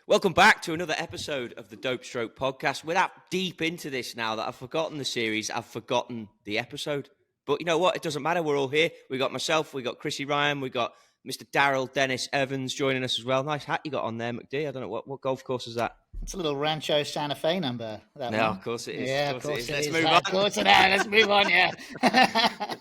Welcome back to another episode of the Dope Stroke podcast. We're that deep into this now that I've forgotten the series. I've forgotten the episode. But you know what? It doesn't matter. We're all here. We got myself. We got Chrissy Ryan. We got Mr. Daryl Dennis Evans joining us as well. Nice hat you got on there, McD. I don't know what golf course is that. It's a little Rancho Santa Fe number. That No, one. of course it is. Yeah, of course it is. Let's move on. Of course it is. Let's move on. Yeah.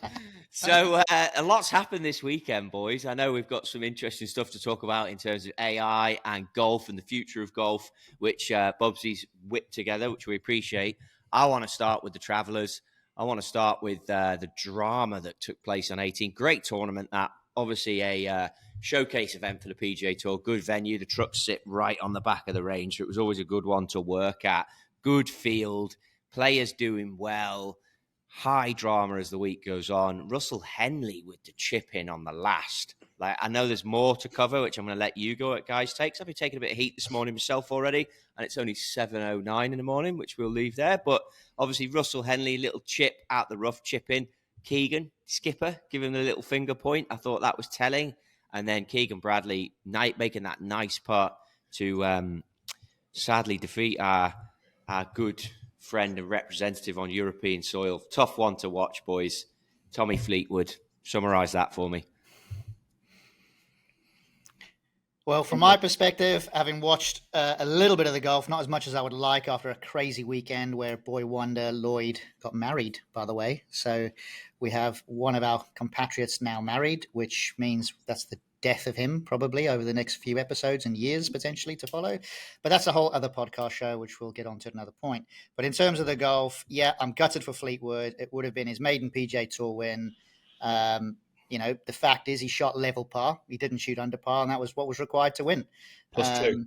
So a lot's happened this weekend, boys. I know we've got some interesting stuff to talk about in terms of AI and golf and the future of golf, which Bobsy's whipped together, which we appreciate. I want to start with the Travellers. I want to start with the drama that took place on 18. Great tournament, that. Obviously a showcase event for the PGA Tour. Good venue. The trucks sit right on the back of the range, so it was always a good one to work at. Good field. Players doing well. High drama as the week goes on. Russell Henley with the chip in on the last. I know there's more to cover, which I'm going to let you go at guys takes. I've been taking a bit of heat this morning myself already, and it's only 7:09 in the morning, which we'll leave there. But obviously Russell Henley, little chip out the rough, chip in. Keegan, skipper, giving him a little finger point. I thought that was telling. And then Keegan Bradley making that nice putt to sadly defeat our good friend and representative on European soil. Tough one to watch, boys. Tommy Fleetwood, summarise that for me. Well, from my perspective, having watched a little bit of the golf, not as much as I would like after a crazy weekend where Boy Wonder Lloyd got married, by the way. So we have one of our compatriots now married, which means that's the death of him probably over the next few episodes and years potentially to follow. But that's a whole other podcast show, which we'll get on to at another point. But in terms of the golf, yeah, I'm gutted for Fleetwood. It would have been his maiden PGA Tour win. The fact is he shot level par. He didn't shoot under par, and that was what was required to win. Plus two.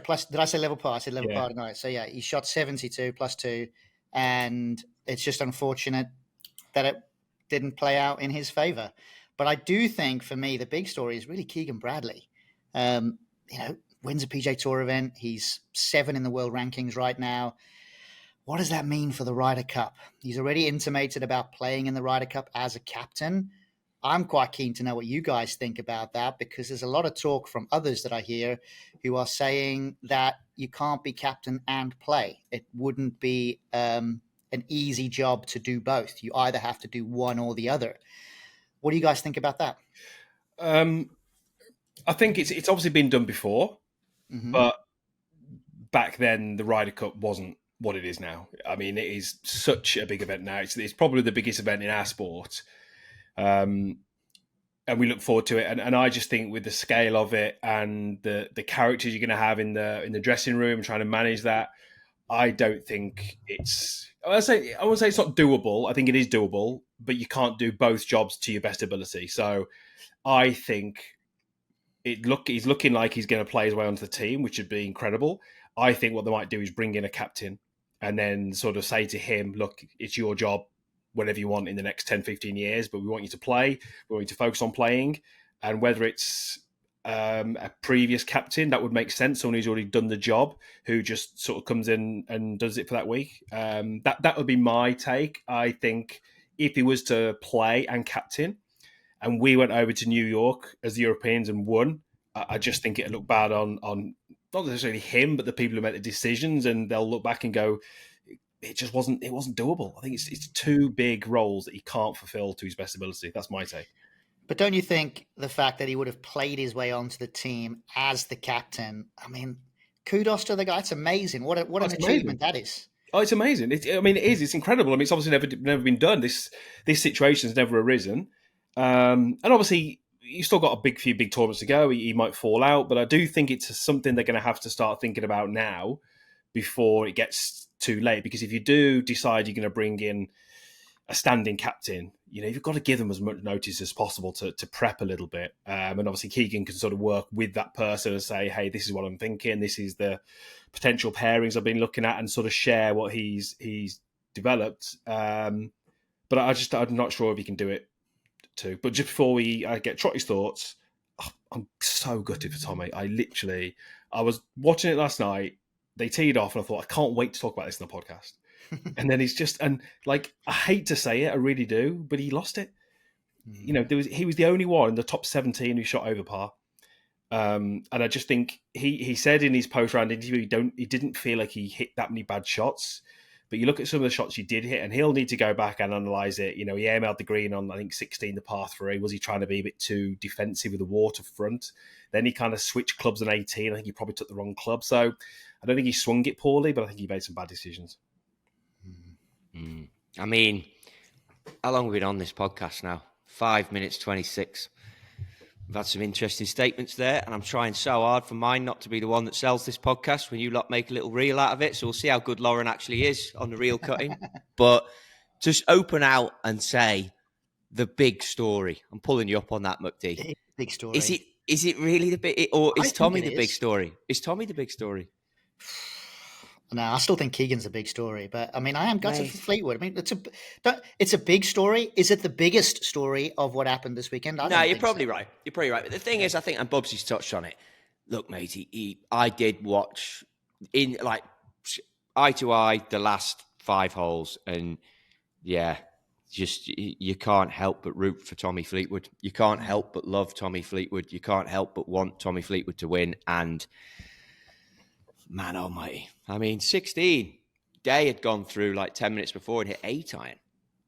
Plus, did I say level par? I said level par tonight. So, yeah, he shot 72 plus two, and it's just unfortunate that it didn't play out in his favor. But I do think, for me, the big story is really Keegan Bradley. Wins a PGA Tour event. He's 7 in the world rankings right now. What does that mean for the Ryder Cup? He's already intimated about playing in the Ryder Cup as a captain. I'm quite keen to know what you guys think about that, because there's a lot of talk from others that I hear who are saying that you can't be captain and play. It wouldn't be an easy job to do both. You either have to do one or the other. What do you guys think about that? I think it's obviously been done before, but back then the Ryder Cup wasn't what it is now. I mean, it is such a big event now. It's probably the biggest event in our sport. And we look forward to it. And I just think with the scale of it and the characters you're going to have in the dressing room, trying to manage that, I don't think I won't say it's not doable. I think it is doable, but you can't do both jobs to your best ability. So I think he's looking like he's going to play his way onto the team, which would be incredible. I think what they might do is bring in a captain and then sort of say to him, look, it's your job whatever you want in the next 10, 15 years, but we want you to play. We want you to focus on playing. And whether it's a previous captain, that would make sense, someone who's already done the job, who just sort of comes in and does it for that week. That would be my take. I think if he was to play and captain and we went over to New York as the Europeans and won, I just think it'd look bad on not necessarily him, but the people who make the decisions, and they'll look back and go, it wasn't doable. I think it's two big roles that he can't fulfill to his best ability. That's my take. But don't you think the fact that he would have played his way onto the team as the captain, I mean, kudos to the guy. It's amazing. What an achievement that is. Oh, it's amazing. It is. It's incredible. I mean, it's obviously never been done. This situation's never arisen. And obviously, you've still got a few big tournaments to go. He might fall out, but I do think it's something they're going to have to start thinking about now before it gets too late. Because if you do decide you're going to bring in a standing captain, you've got to give them as much notice as possible to prep a little bit. And obviously Keegan can sort of work with that person and say, hey, this is what I'm thinking. This is the potential pairings I've been looking at, and sort of share what he's developed. But I'm not sure if he can do it too. But just before I get Trotty's thoughts, I'm so gutted for Tommy. I was watching it last night. They teed off and I thought, I can't wait to talk about this in the podcast. And then I hate to say it, I really do, but he lost it. He was the only one in the top 17 who shot over par. And I just think he said in his post-round interview he didn't feel like he hit that many bad shots. But you look at some of the shots he did hit, and he'll need to go back and analyse it. He airmailed the green on, I think, 16, the par 3. Was he trying to be a bit too defensive with the waterfront? Then he kind of switched clubs on 18. I think he probably took the wrong club. So I don't think he swung it poorly, but I think he made some bad decisions. I mean, how long have we been on this podcast now? 5 minutes 26. We've had some interesting statements there, and I'm trying so hard for mine not to be the one that sells this podcast when you lot make a little reel out of it. So we'll see how good Lauren actually is on the reel cutting. But just open out and say the big story. I'm pulling you up on that, McD. Big story. Is it really the big, or is Tommy the is. big story? Is Tommy the big story? No, I still think Keegan's a big story, but I mean, I am gutted for Fleetwood. I mean, it's a big story. Is it the biggest story of what happened this weekend? No, you're probably right. You're probably right. But the thing is, I think, and Bubsy's touched on it. Look, mate, I did watch in like eye to eye the last 5 holes, and yeah, just you can't help but root for Tommy Fleetwood. You can't help but love Tommy Fleetwood. You can't help but want Tommy Fleetwood to win. And man almighty. I mean, 16. Day had gone through like 10 minutes before and hit 8 iron.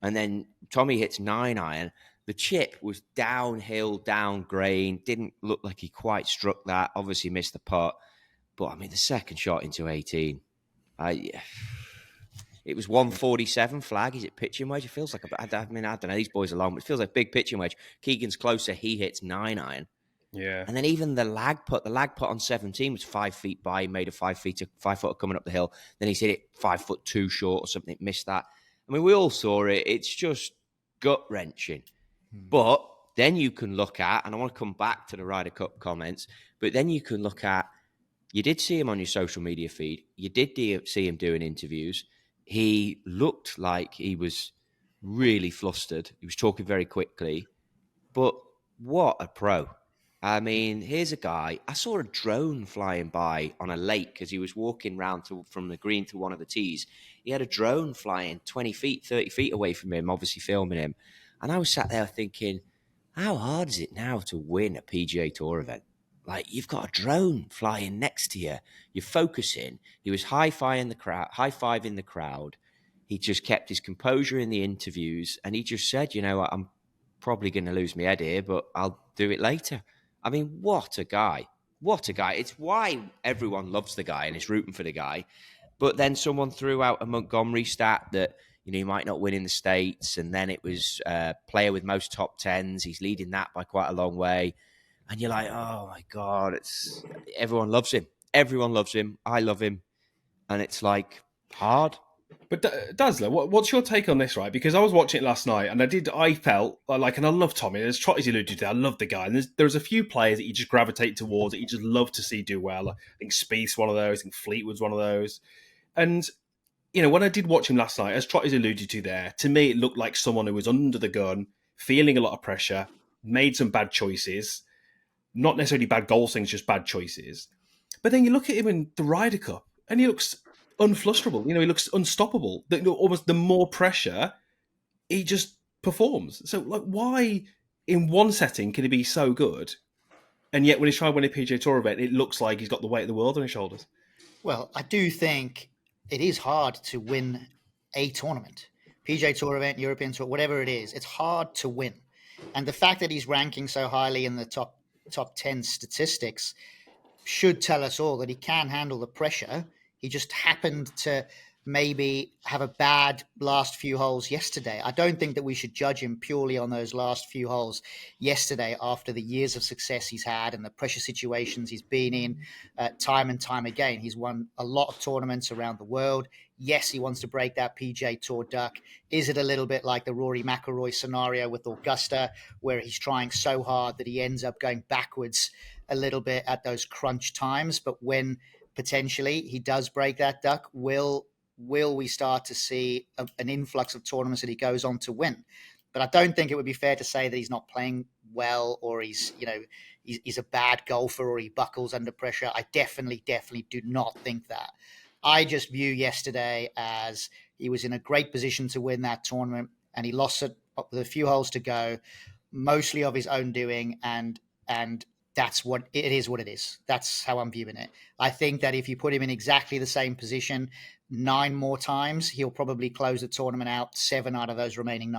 And then Tommy hits 9 iron. The chip was downhill, down grain. Didn't look like he quite struck that. Obviously missed the putt. But I mean, the second shot into 18. It was 147 flag. Is it pitching wedge? It feels like I don't know. These boys are long, but it feels like big pitching wedge. Keegan's closer. He hits 9 iron. Yeah. And then even the lag putt on 17 was 5 feet by. He made a 5 footer coming up the hill. Then he's hit it 5 foot too short or something. Missed that. I mean, we all saw it. It's just gut wrenching. But then you can look at, and I want to come back to the Ryder Cup comments, but then you can look at, you did see him on your social media feed. You did see him doing interviews. He looked like he was really flustered. He was talking very quickly. But what a pro. I mean, here's a guy. I saw a drone flying by on a lake as he was walking round from the green to one of the tees. He had a drone flying 20 feet, 30 feet away from him, obviously filming him. And I was sat there thinking, how hard is it now to win a PGA Tour event? Like, you've got a drone flying next to you. You're focusing. He was high-fiving the crowd. He just kept his composure in the interviews. And he just said, I'm probably going to lose my head here, but I'll do it later. I mean, what a guy. What a guy. It's why everyone loves the guy and is rooting for the guy. But then someone threw out a Montgomery stat that, he might not win in the States. And then it was player with most top 10s. He's leading that by quite a long way. And you're like, oh, my God. Everyone loves him. Everyone loves him. I love him. And it's like hard. But Dazzler, what's your take on this, right? Because I was watching it last night, and I felt like, and I love Tommy, as Trotty's alluded to, I love the guy. And there's a few players that you just gravitate towards, that you just love to see do well. I think Spieth's one of those. I think Fleetwood's one of those. And, when I did watch him last night, as Trotty's alluded to there, to me, it looked like someone who was under the gun, feeling a lot of pressure, made some bad choices. Not necessarily bad goal things, just bad choices. But then you look at him in the Ryder Cup, and he looks unflusterable. He looks unstoppable. Almost the more pressure, he just performs. So, like, why in one setting can he be so good, and yet when he's trying to win a PGA Tour event, it looks like he's got the weight of the world on his shoulders? Well, I do think it is hard to win a tournament. PGA Tour event, European Tour, whatever it is, it's hard to win. And the fact that he's ranking so highly in the top 10 statistics should tell us all that he can handle the pressure. He just happened to maybe have a bad last few holes yesterday. I don't think that we should judge him purely on those last few holes yesterday after the years of success he's had and the pressure situations he's been in time and time again. He's won a lot of tournaments around the world. Yes, he wants to break that PGA Tour duck. Is it a little bit like the Rory McIlroy scenario with Augusta, where he's trying so hard that he ends up going backwards a little bit at those crunch times? But when potentially he does break that duck, will we start to see an influx of tournaments that he goes on to win? But I don't think it would be fair to say that he's not playing well, or he's a bad golfer, or he buckles under pressure. I definitely do not think that. I just view yesterday as he was in a great position to win that tournament, and he lost it with a few holes to go, mostly of his own doing, and that's what it is. What it is. That's how I'm viewing it. I think that if you put him in exactly the same position 9 more times, he'll probably close the tournament out 7 out of those remaining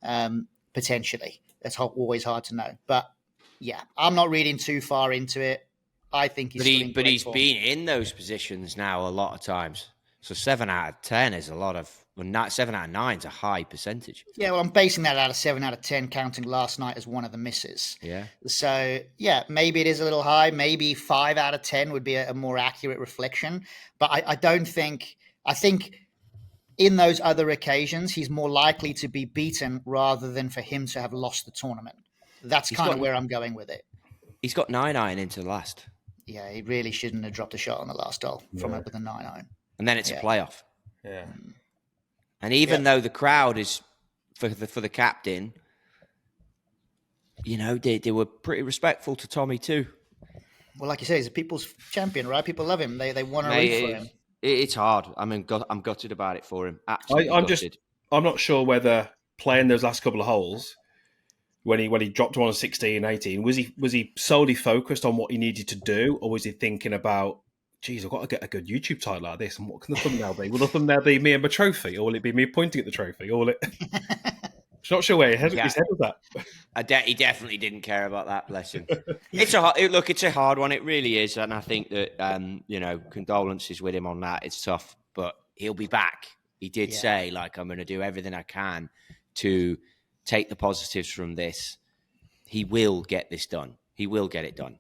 9, potentially. That's always hard to know. But yeah, I'm not reading too far into it. I think he's still in But great he's form. been in those positions now a lot of times. So 7 out of 10 is a lot of. Well, 7 out of 9 is a high percentage. Yeah, well, I'm basing that out of 7 out of 10, counting last night as one of the misses. Yeah. So, yeah, maybe it is a little high. Maybe 5 out of 10 would be a more accurate reflection. But I don't think, I think in those other occasions, he's more likely to be beaten rather than for him to have lost the tournament. That's kind of where I'm going with it. He's got 9 iron into the last. Yeah, he really shouldn't have dropped a shot on the last hole from it with a 9 iron. And then it's a playoff. Yeah. And even though the crowd is for the captain, you know, they were pretty respectful to Tommy too. Well, like you say, he's a people's champion, right? People love him. They want to root for him. It's hard. I mean, I'm gutted about it for him. Absolutely gutted. I'm not sure whether playing those last couple of holes when he dropped one on 16, 18, was he solely focused on what he needed to do, or was he thinking about, geez, I've got to get a good YouTube title out of this, and what can the thumbnail be? Will the thumbnail be me and my trophy, or will it be me pointing at the trophy, or will it? I'm not sure where his head was that. He definitely didn't care about that. Bless him. It's a hard one. It really is, and I think that you know, condolences with him on that. It's tough, but he'll be back. He did say, like, I'm going to do everything I can to take the positives from this. He will get this done. He will get it done.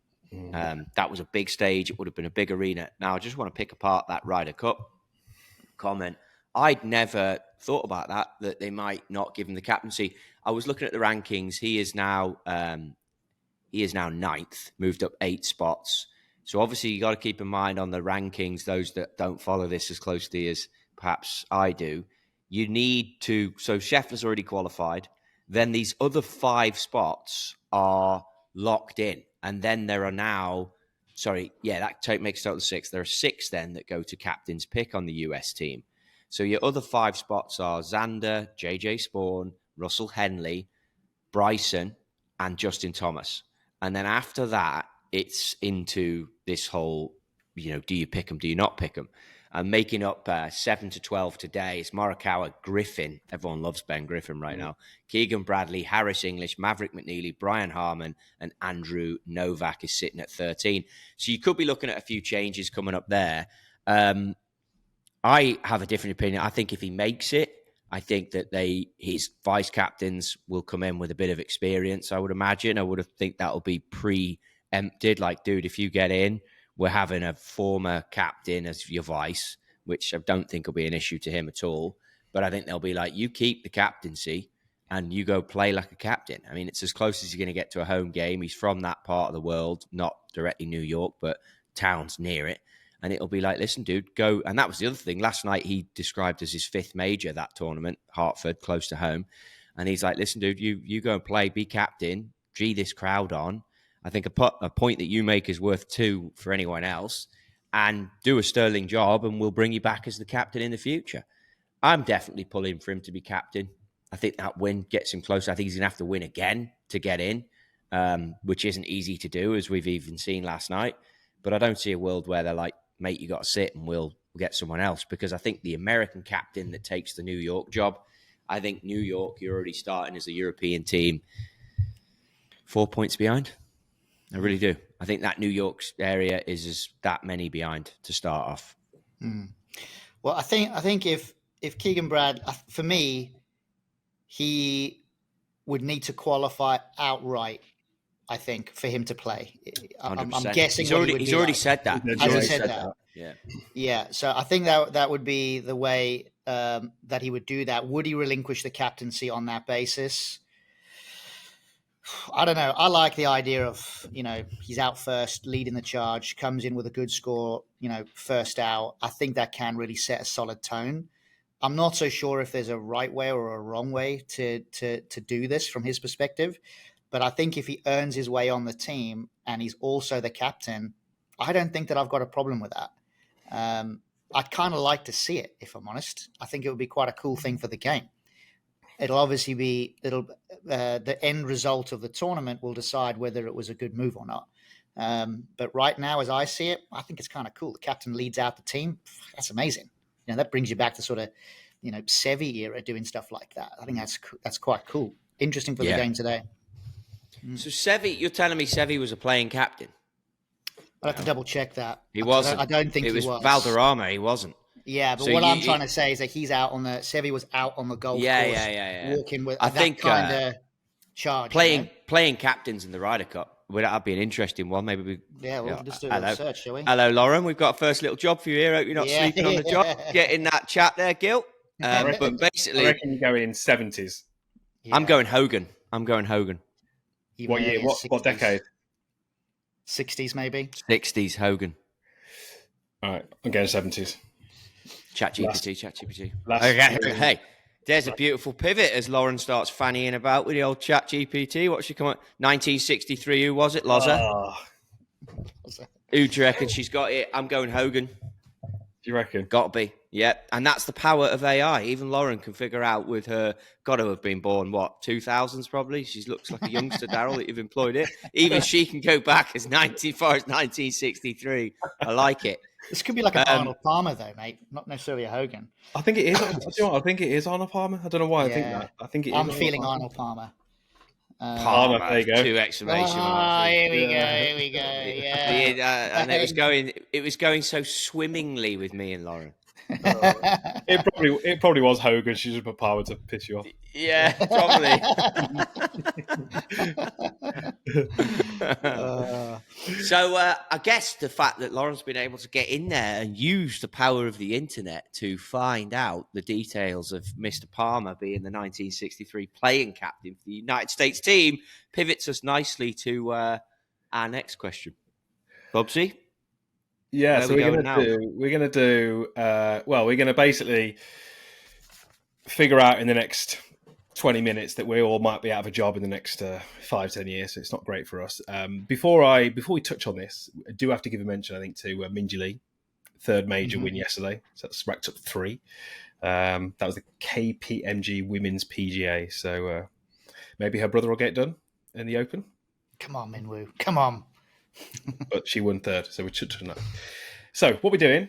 That was a big stage. It would have been a big arena. Now, I just want to pick apart that Ryder Cup comment. I'd never thought about that they might not give him the captaincy. I was looking at the rankings. He is now 9th, moved up 8 spots. So obviously you got to keep in mind on the rankings, those that don't follow this as closely as perhaps I do, you need to. So Scheffler's already qualified. Then these other 5 spots are locked in. And then there are now, that makes total 6. There are 6 then that go to captain's pick on the US team. So your other 5 spots are Xander, JJ Spawn, Russell Henley, Bryson, and Justin Thomas. And then after that, it's into this whole, you know, do you pick them, do you not pick them? And making up 7 to 12 today is Morikawa, Griffin. Everyone loves Ben Griffin right now. Keegan Bradley, Harris English, Maverick McNeely, Brian Harmon, and Andrew Novak is sitting at 13. So you could be looking at a few changes coming up there. I have a different opinion. I think if he makes it, I think that his vice captains will come in with a bit of experience, I would imagine. I would think that will be preempted. Like, dude, if you get in, we're having a former captain as your vice, which I don't think will be an issue to him at all. But I think they'll be like, you keep the captaincy and you go play like a captain. I mean, it's as close as you're going to get to a home game. He's from that part of the world, not directly New York, but towns near it. And it'll be like, listen, dude, go. And that was the other thing. Last night, he described as his 5th major, that tournament, Hartford, close to home. And he's like, listen, dude, you go and play, be captain, G this crowd on. I think a point that you make is worth 2 for anyone else, and do a sterling job, and we'll bring you back as the captain in the future. I'm definitely pulling for him to be captain. I think that win gets him close. I think he's going to have to win again to get in, which isn't easy to do, as we've even seen last night. But I don't see a world where they're like, mate, you got to sit and we'll get someone else, because I think the American captain that takes the New York job, I think New York, you're already starting as a European team 4 points behind. I really do. I think that New York area is that many behind to start off. Well, I think if Keegan Brad, for me, he would need to qualify outright, I think, for him to play. I'm guessing he's already said that. He's already said that. Yeah. So I think that would be the way that he would do that. Would he relinquish the captaincy on that basis? I don't know. I like the idea of, you know, he's out first, leading the charge, comes in with a good score, you know, first out. I think that can really set a solid tone. I'm not so sure if there's a right way or a wrong way to do this from his perspective. But I think if he earns his way on the team and he's also the captain, I don't think that I've got a problem with that. I'd kind of like to see it, if I'm honest. I think it would be quite a cool thing for the game. It'll obviously be the end result of the tournament will decide whether it was a good move or not. But right now, as I see it, I think it's kind of cool. The captain leads out the team. That's amazing. That brings you back to sort of, Seve era doing stuff like that. I think that's quite cool. Interesting for the game today. So Seve, you're telling me Seve was a playing captain? I'd have to double check that. He wasn't. I don't think it he was. was. Valderrama, he wasn't. Yeah, but what I'm trying to say is that he's out on the Seve was out on the golf course, walking with I think kind of charge. Playing captains in the Ryder Cup. Well, that'd be an interesting one. Maybe we'll just do a little search, shall we? Hello, Lauren. We've got a first little job for you here. Hope you're not sleeping on the job. Get in that chat there, Gil. But basically, I reckon you go in 70s. Yeah. I'm going Hogan. Even what year? What decade? 60s, maybe. 60s, Hogan. All right, I'm going 70s. ChatGPT. Okay. Hey, there's a beautiful pivot as Lauren starts fannying about with the old ChatGPT. What's she come on? 1963. Who was it? Loza. Who do you reckon she's got it? I'm going Hogan. Do you reckon? Got to be. Yep. And that's the power of AI. Even Lauren can figure out with her, got to have been born, 2000s probably? She looks like a youngster, Daryl, that you've employed it. Even she can go back as 1963. I like it. This could be like an Arnold Palmer, though, mate. Not necessarily a Hogan. I think it is. I think it is Arnold Palmer. I don't know why I think that. I think it is. I'm feeling Arnold Palmer. Palmer, there you go. 2 exclamation marks. Here we go. Yeah. And it was going so swimmingly with me and Lauren. It probably was Hogan. She just put Palmer to piss you off. Yeah, probably. So I guess the fact that Lauren's been able to get in there and use the power of the internet to find out the details of Mr. Palmer being the 1963 playing captain for the United States team pivots us nicely to our next question. Bubsy? Yeah, so we're going to basically figure out in the next 20 minutes that we all might be out of a job in the next 5-10 years, so it's not great for us. Before we touch on this, I do have to give a mention, I think, to Minjee Lee, third major win yesterday, so that's racked up 3. That was the KPMG Women's PGA, so maybe her brother will get it done in the Open. Come on, Minwoo, come on. But she won 3rd, so we should touch on that. So what we're doing...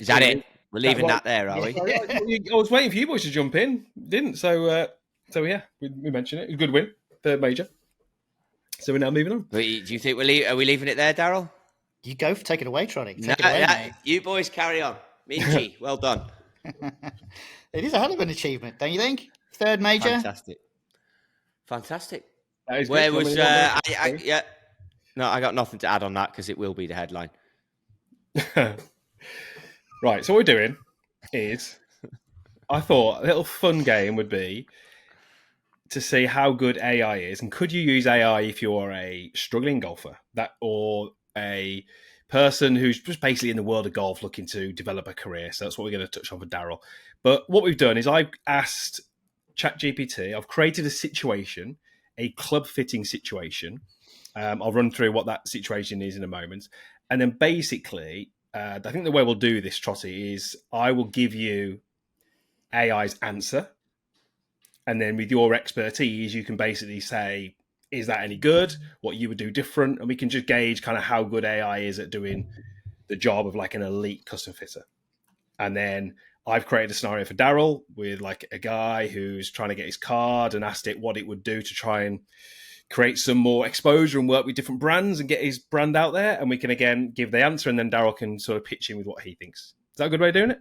Is that it? We're leaving that there, are we? I was waiting for you boys to jump in. Didn't. So yeah, we mentioned it. A good win, 3rd major. So we're now moving on. Do you think are we leaving it there, Daryl? You go, take it away, Trotty. You boys carry on. Minjee, well done. It is a hell of an achievement, don't you think? 3rd major. Fantastic. Where was No, I got nothing to add on that because it will be the headline. Right, so what we're doing is, I thought a little fun game would be to see how good AI is, and could you use AI if you're a struggling golfer, or a person who's just basically in the world of golf looking to develop a career. So that's what we're going to touch on for Daryl. But what we've done is I've asked ChatGPT, I've created a situation, a club fitting situation. I'll run through what that situation is in a moment. And then basically, I think the way we'll do this, Trotty, is I will give you AI's answer. And then with your expertise, you can basically say, is that any good? What you would do different? And we can just gauge kind of how good AI is at doing the job of like an elite custom fitter. And then I've created a scenario for Daryl with like a guy who's trying to get his card and asked it what it would do to try and create some more exposure and work with different brands and get his brand out there. And we can, again, give the answer, and then Daryl can sort of pitch in with what he thinks. Is that a good way of doing it?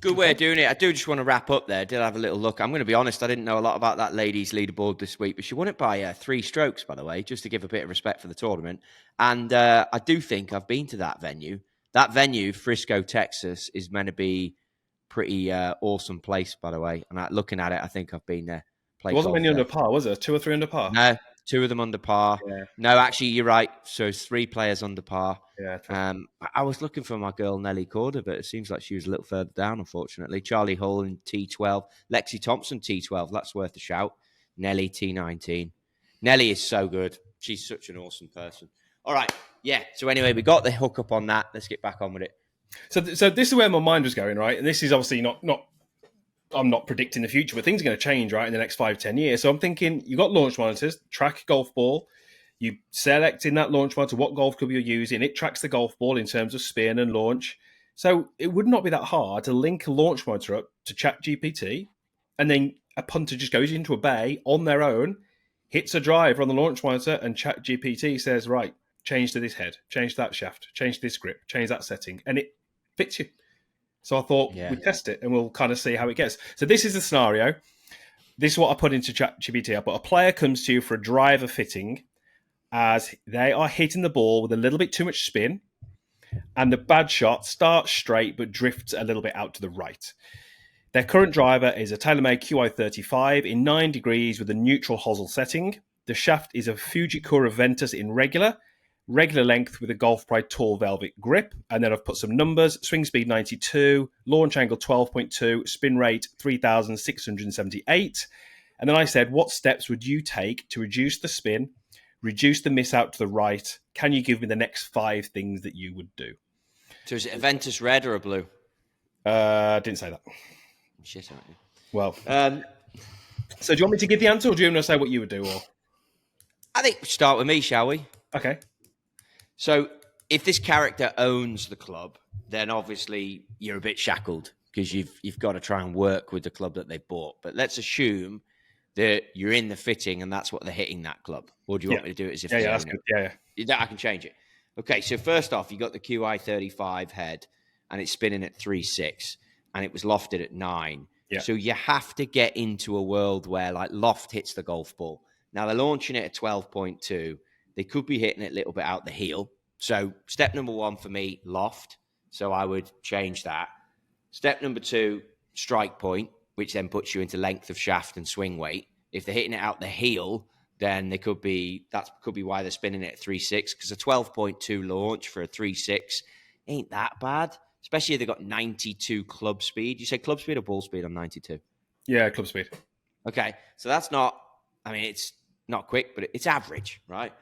Good way of doing it. I do just want to wrap up there. I did have a little look. I'm going to be honest, I didn't know a lot about that ladies' leaderboard this week, but she won it by 3 strokes, by the way, just to give a bit of respect for the tournament. And I do think I've been to that venue. That venue, Frisco, Texas, is meant to be pretty awesome place, by the way. And looking at it, I think I've been there. It wasn't many under par, was it? 2 or 3 under par? No, 2 of them under par. Yeah. No, actually, you're right. So it's 3 players under par. Yeah. I was looking for my girl Nelly Corder, but it seems like she was a little further down, unfortunately. Charlie Hull in T12. Lexi Thompson, T12. That's worth a shout. Nelly, T19. Nelly is so good. She's such an awesome person. All right. Yeah. So anyway, we got the hookup on that. Let's get back on with it. So this is where my mind was going, right? And this is obviously not I'm not predicting the future, but things are going to change, right, in the next 5-10 years. So I'm thinking, you've got launch monitors, track golf ball, You select in that launch motor what golf club you're using. It tracks the golf ball in terms of spin and launch. So it would not be that hard to link a launch motor up to ChatGPT, and then a punter just goes into a bay on their own, hits a driver on the launch monitor, and ChatGPT says, right, change to this head, change that shaft, change this grip, change that setting, and it fits you. So I thought we'd test it and we'll kind of see how it gets. So this is the scenario. This is what I put into ChatGPT. I put a player comes to you for a driver fitting as they are hitting the ball with a little bit too much spin, and the bad shot starts straight but drifts a little bit out to the right. Their current driver is a TaylorMade QI35 in 9 degrees with a neutral hosel setting. The shaft is a Fujikura Ventus in regular length with a Golf Pride Tall Velvet grip. And then I've put some numbers: swing speed 92, launch angle 12.2, spin rate 3,678. And then I said, what steps would you take to reduce the spin, reduce the miss out to the right? Can you give me the next 5 things that you would do? So is it a Ventus red or a blue? Didn't say that. Shit, aren't you? Well, so do you want me to give the answer, or do you want to say what you would do? Or I think we start with me, shall we? Okay. So if this character owns the club, then obviously you're a bit shackled because you've got to try and work with the club that they bought. But let's assume that you're in the fitting and that's what they're hitting that club. Or do you want me to do it as if they that's own good. it? Yeah, I can change it. Okay, so first off, you got the QI35 head and it's spinning at 3.6 and it was lofted at 9. Yeah. So you have to get into a world where like loft hits the golf ball. Now they're launching it at 12.2. They could be hitting it a little bit out the heel. So step number 1 for me, loft. So I would change that. Step number 2, strike point, which then puts you into length of shaft and swing weight. If they're hitting it out the heel, then that could be why they're spinning it at 3.6, because a 12.2 launch for a 3.6 ain't that bad, especially if they've got 92 club speed. You say club speed or ball speed on 92? Yeah, club speed. Okay, so that's not, I mean, it's not quick, but it's average, right?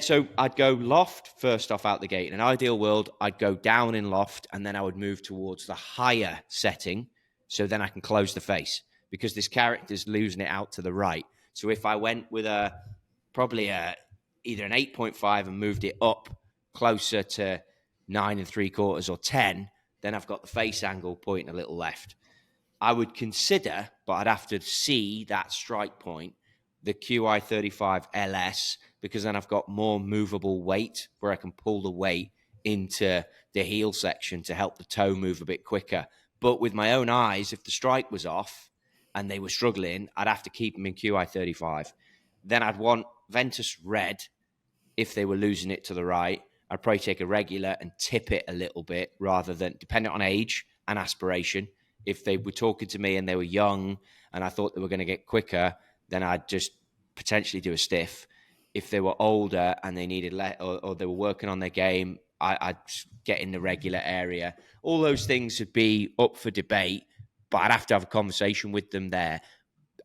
So I'd go loft first off out the gate. In an ideal world, I'd go down in loft and then I would move towards the higher setting so then I can close the face because this character's losing it out to the right. So if I went with either an 8.5 and moved it up closer to 9 3/4 or 10, then I've got the face angle pointing a little left. I would consider, but I'd have to see that strike point, the QI35 LS, because then I've got more movable weight where I can pull the weight into the heel section to help the toe move a bit quicker. But with my own eyes, if the strike was off and they were struggling, I'd have to keep them in QI35. Then I'd want Ventus red if they were losing it to the right. I'd probably take a regular and tip it a little bit rather than, depending on age and aspiration. If they were talking to me and they were young and I thought they were going to get quicker, then I'd just potentially do a stiff. If they were older and they needed or they were working on their game, I'd get in the regular area. All those things would be up for debate, but I'd have to have a conversation with them there.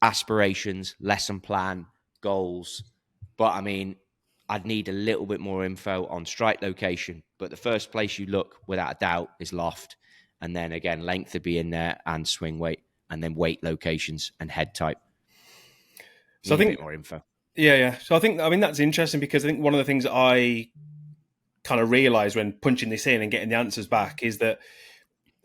Aspirations, lesson plan, goals. But I mean, I'd need a little bit more info on strike location. But the first place you look, without a doubt, is loft. And then again, length would be in there and swing weight, and then weight locations and head type. So I think a bit more info. Yeah. So I mean, that's interesting because I think one of the things that I kind of realized when punching this in and getting the answers back is that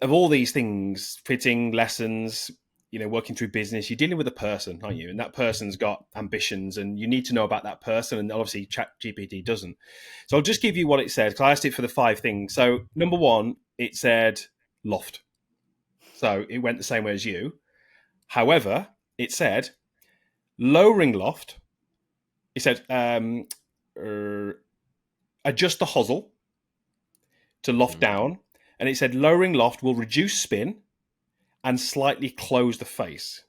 of all these things, fitting, lessons, working through business, you're dealing with a person, aren't you? And that person's got ambitions and you need to know about that person. And obviously ChatGPT doesn't. So I'll just give you what it said, because I asked it for the 5 things. So number 1, it said loft. So it went the same way as you. However, it said lowering loft. It said adjust the hosel to loft down. And it said lowering loft will reduce spin and slightly close the face,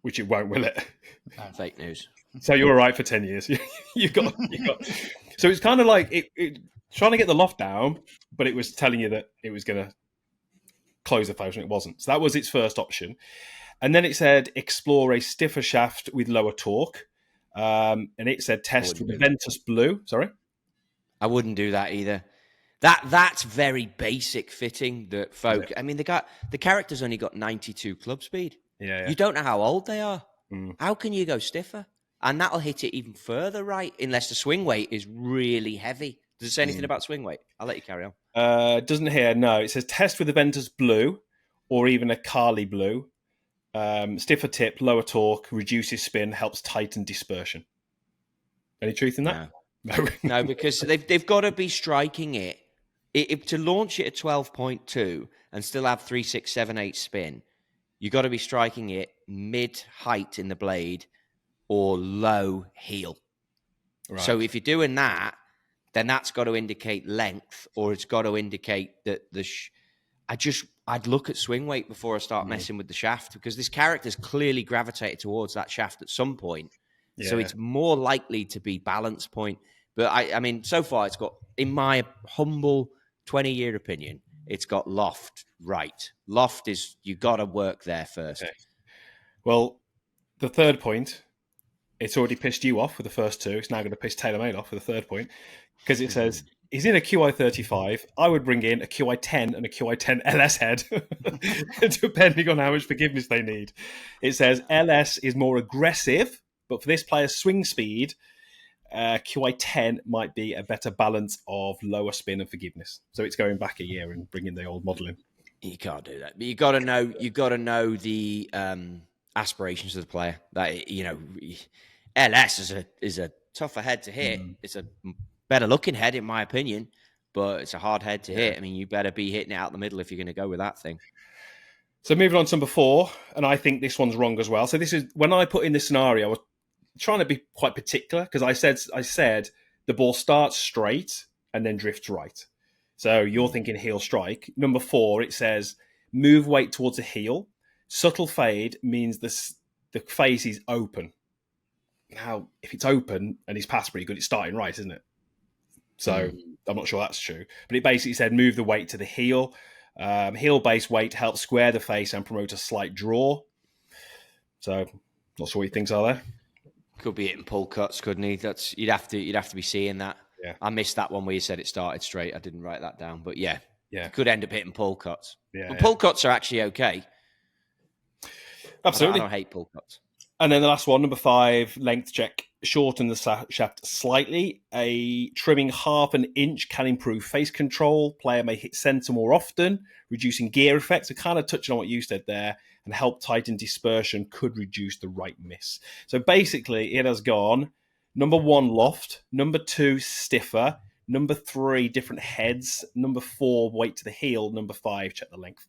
which it won't, will it? Fake news. So you were right for 10 years. you got. So it's kind of like it trying to get the loft down, but it was telling you that it was going to close the face, and it wasn't. So that was its first option. And then it said explore a stiffer shaft with lower torque. And it said test with the Ventus Blue. Sorry? I wouldn't do that either. That's very basic fitting that folk. I mean, the character's only got 92 club speed. Yeah. You don't know how old they are. How can you go stiffer? and that'll hit it even further right, unless the swing weight is really heavy. Does it say anything about swing weight? I'll let you carry on. Doesn't here, no. It says test with the Ventus Blue or even a Kali Blue. Stiffer tip, lower torque, reduces spin, helps tighten dispersion. Any truth in that? No, no, because they've got to be striking it. To launch it at 12.2 and still have 3, 6, 7, 8 spin, you got to be striking it mid height in the blade or low heel. Right. So if you're doing that, then that's got to indicate length, or it's got to indicate that I'd look at swing weight before I start messing with the shaft, because this character's clearly gravitated towards that shaft at some point. Yeah. So it's more likely to be balance point. But I mean, so far it's got, in my humble 20-year opinion, it's got loft right. Loft is, you got to work there first. Okay. Well, the third point, it's already pissed you off with the first two. It's now going to piss TaylorMade off with the third point, because it says he's in a QI35. I would bring in a QI10 and a QI10 LS head, depending on how much forgiveness they need. It says LS is more aggressive, but for this player's swing speed, QI10 might be a better balance of lower spin and forgiveness. So it's going back a year and bringing the old model in. You can't do that. But you got to know the aspirations of the player. That, you know, LS is a tougher head to hit. It's a better looking head, in my opinion, but it's a hard head to hit. I mean, you better be hitting it out the middle if you're going to go with that thing. So moving on to number 4, and I think this one's wrong as well. So this is, when I put in this scenario, I was trying to be quite particular, because I said the ball starts straight and then drifts right. So you're thinking heel strike. Number 4, it says move weight towards the heel. Subtle fade means the face is open. Now, if it's open and his pass pretty good, it's starting right, isn't it? So I'm not sure that's true. But it basically said move the weight to the heel. Heel-based weight helps square the face and promote a slight draw. So not sure what you think are there. Could be hitting pull cuts, couldn't he? You'd have to be seeing that. Yeah. I missed that one where you said it started straight. I didn't write that down, but yeah, could end up hitting pull cuts. Yeah, but pull cuts are actually okay. Absolutely, I don't hate pull cuts. And then the last one, number 5, length check. Shorten the shaft slightly. A trimming half an inch can improve face control. Player may hit center more often, reducing gear effects. So kind of touching on what you said there, and help tighten dispersion could reduce the right miss. So basically, it has gone number 1, loft. Number 2, stiffer. Number 3, different heads. Number 4, weight to the heel. Number 5, check the length.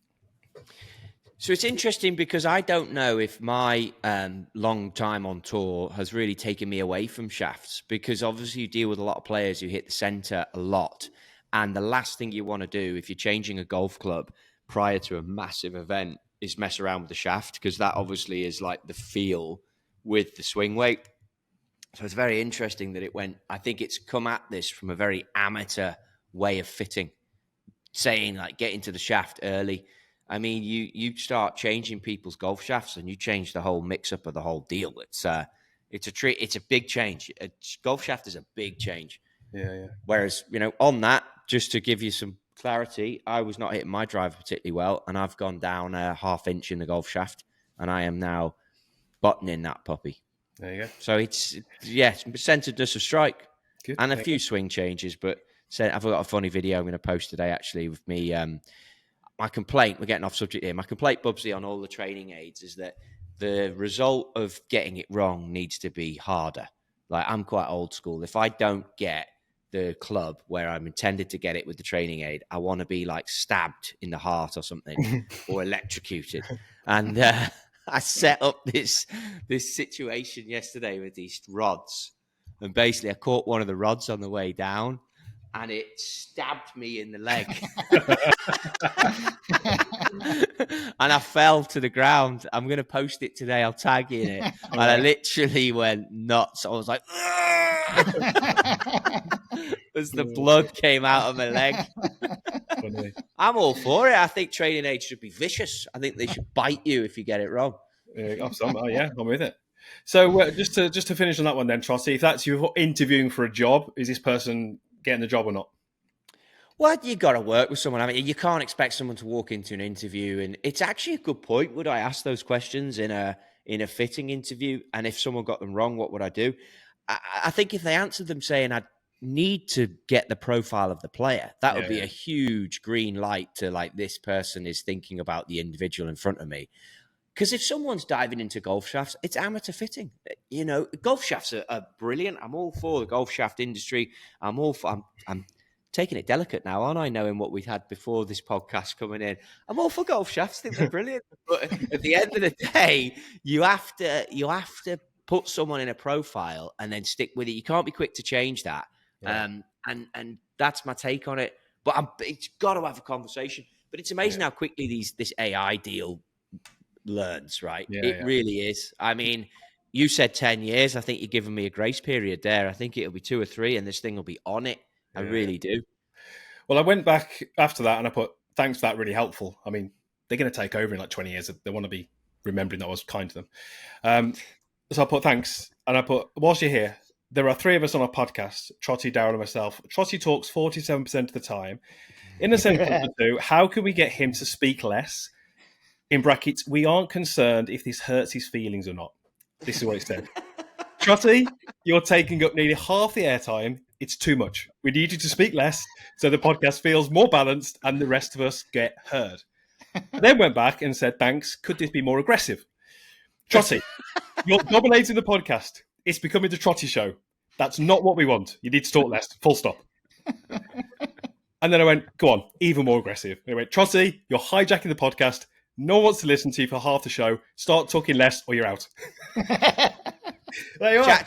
So it's interesting, because I don't know if my long time on tour has really taken me away from shafts, because obviously you deal with a lot of players who hit the center a lot. And the last thing you want to do if you're changing a golf club prior to a massive event is mess around with the shaft, because that obviously is like the feel with the swing weight. So it's very interesting that it went, I think it's come at this from a very amateur way of fitting, saying like get into the shaft early. I mean, you start changing people's golf shafts and you change the whole mix-up of the whole deal. It's a big change. A golf shaft is a big change. Yeah. Whereas, on that, just to give you some clarity, I was not hitting my driver particularly well, and I've gone down a half inch in the golf shaft, and I am now buttoning that puppy. There you go. So it's centeredness of strike. Good. And a few swing changes, but I've got a funny video I'm going to post today, actually, with me. My complaint, we're getting off subject here, my complaint, Bubsy, on all the training aids is that the result of getting it wrong needs to be harder. Like, I'm quite old school. If I don't get the club where I'm intended to get it with the training aid, I want to be like stabbed in the heart or something or electrocuted. And I set up this situation yesterday with these rods. And basically I caught one of the rods on the way down, and it stabbed me in the leg. And I fell to the ground. I'm going to post it today. I'll tag you in it. And I literally went nuts. I was like, as the blood came out of my leg. Funny. I'm all for it. I think training aids should be vicious. I think they should bite you if you get it wrong. Yeah, I'm with it. So just to finish on that one then, Trossi, if that's you interviewing for a job, is this person getting the job or not? Well, you got to work with someone. I mean, you can't expect someone to walk into an interview, and it's actually a good point. Would I ask those questions in a in a fitting interview, and if someone got them wrong, what would I do? I think if they answered them saying I need to get the profile of the player, that would be a huge green light to like, this person is thinking about the individual in front of me. Because if someone's diving into golf shafts, it's amateur fitting. You know, golf shafts are brilliant. I'm all for the golf shaft industry. I'm taking it delicate now, aren't I? Knowing what we've had before this podcast coming in, I'm all for golf shafts. I think they're brilliant. But at the end of the day, you have to put someone in a profile and then stick with it. You can't be quick to change that. Yeah. And that's my take on it. But it's got to have a conversation. But it's amazing how quickly this AI deal learns, right? It really is. I mean, you said 10 years. I think you're giving me a grace period there. I think it'll be 2 or 3 and this thing will be on it. I really do. Well, I went back after that and I put, thanks for that, really helpful. I mean, they're going to take over in like 20 years. They want to be remembering that I was kind to them. So I put, thanks. And I put, whilst you're here, there are 3 of us on our podcast, Trotty, Darryl and myself. Trotty talks 47% of the time. In a sentence or two, how can we get him to speak less? In brackets, we aren't concerned if this hurts his feelings or not. This is what it said. Trotty, you're taking up nearly half the airtime. It's too much. We need you to speak less so the podcast feels more balanced and the rest of us get heard. I then went back and said, thanks. Could this be more aggressive? Trotty, you're dominating the podcast. It's becoming the Trotty show. That's not what we want. You need to talk less. Full stop. And then I went, go on, even more aggressive. And I went, Trotty, you're hijacking the podcast. No one wants to listen to you for half the show. Start talking less or you're out. There you are.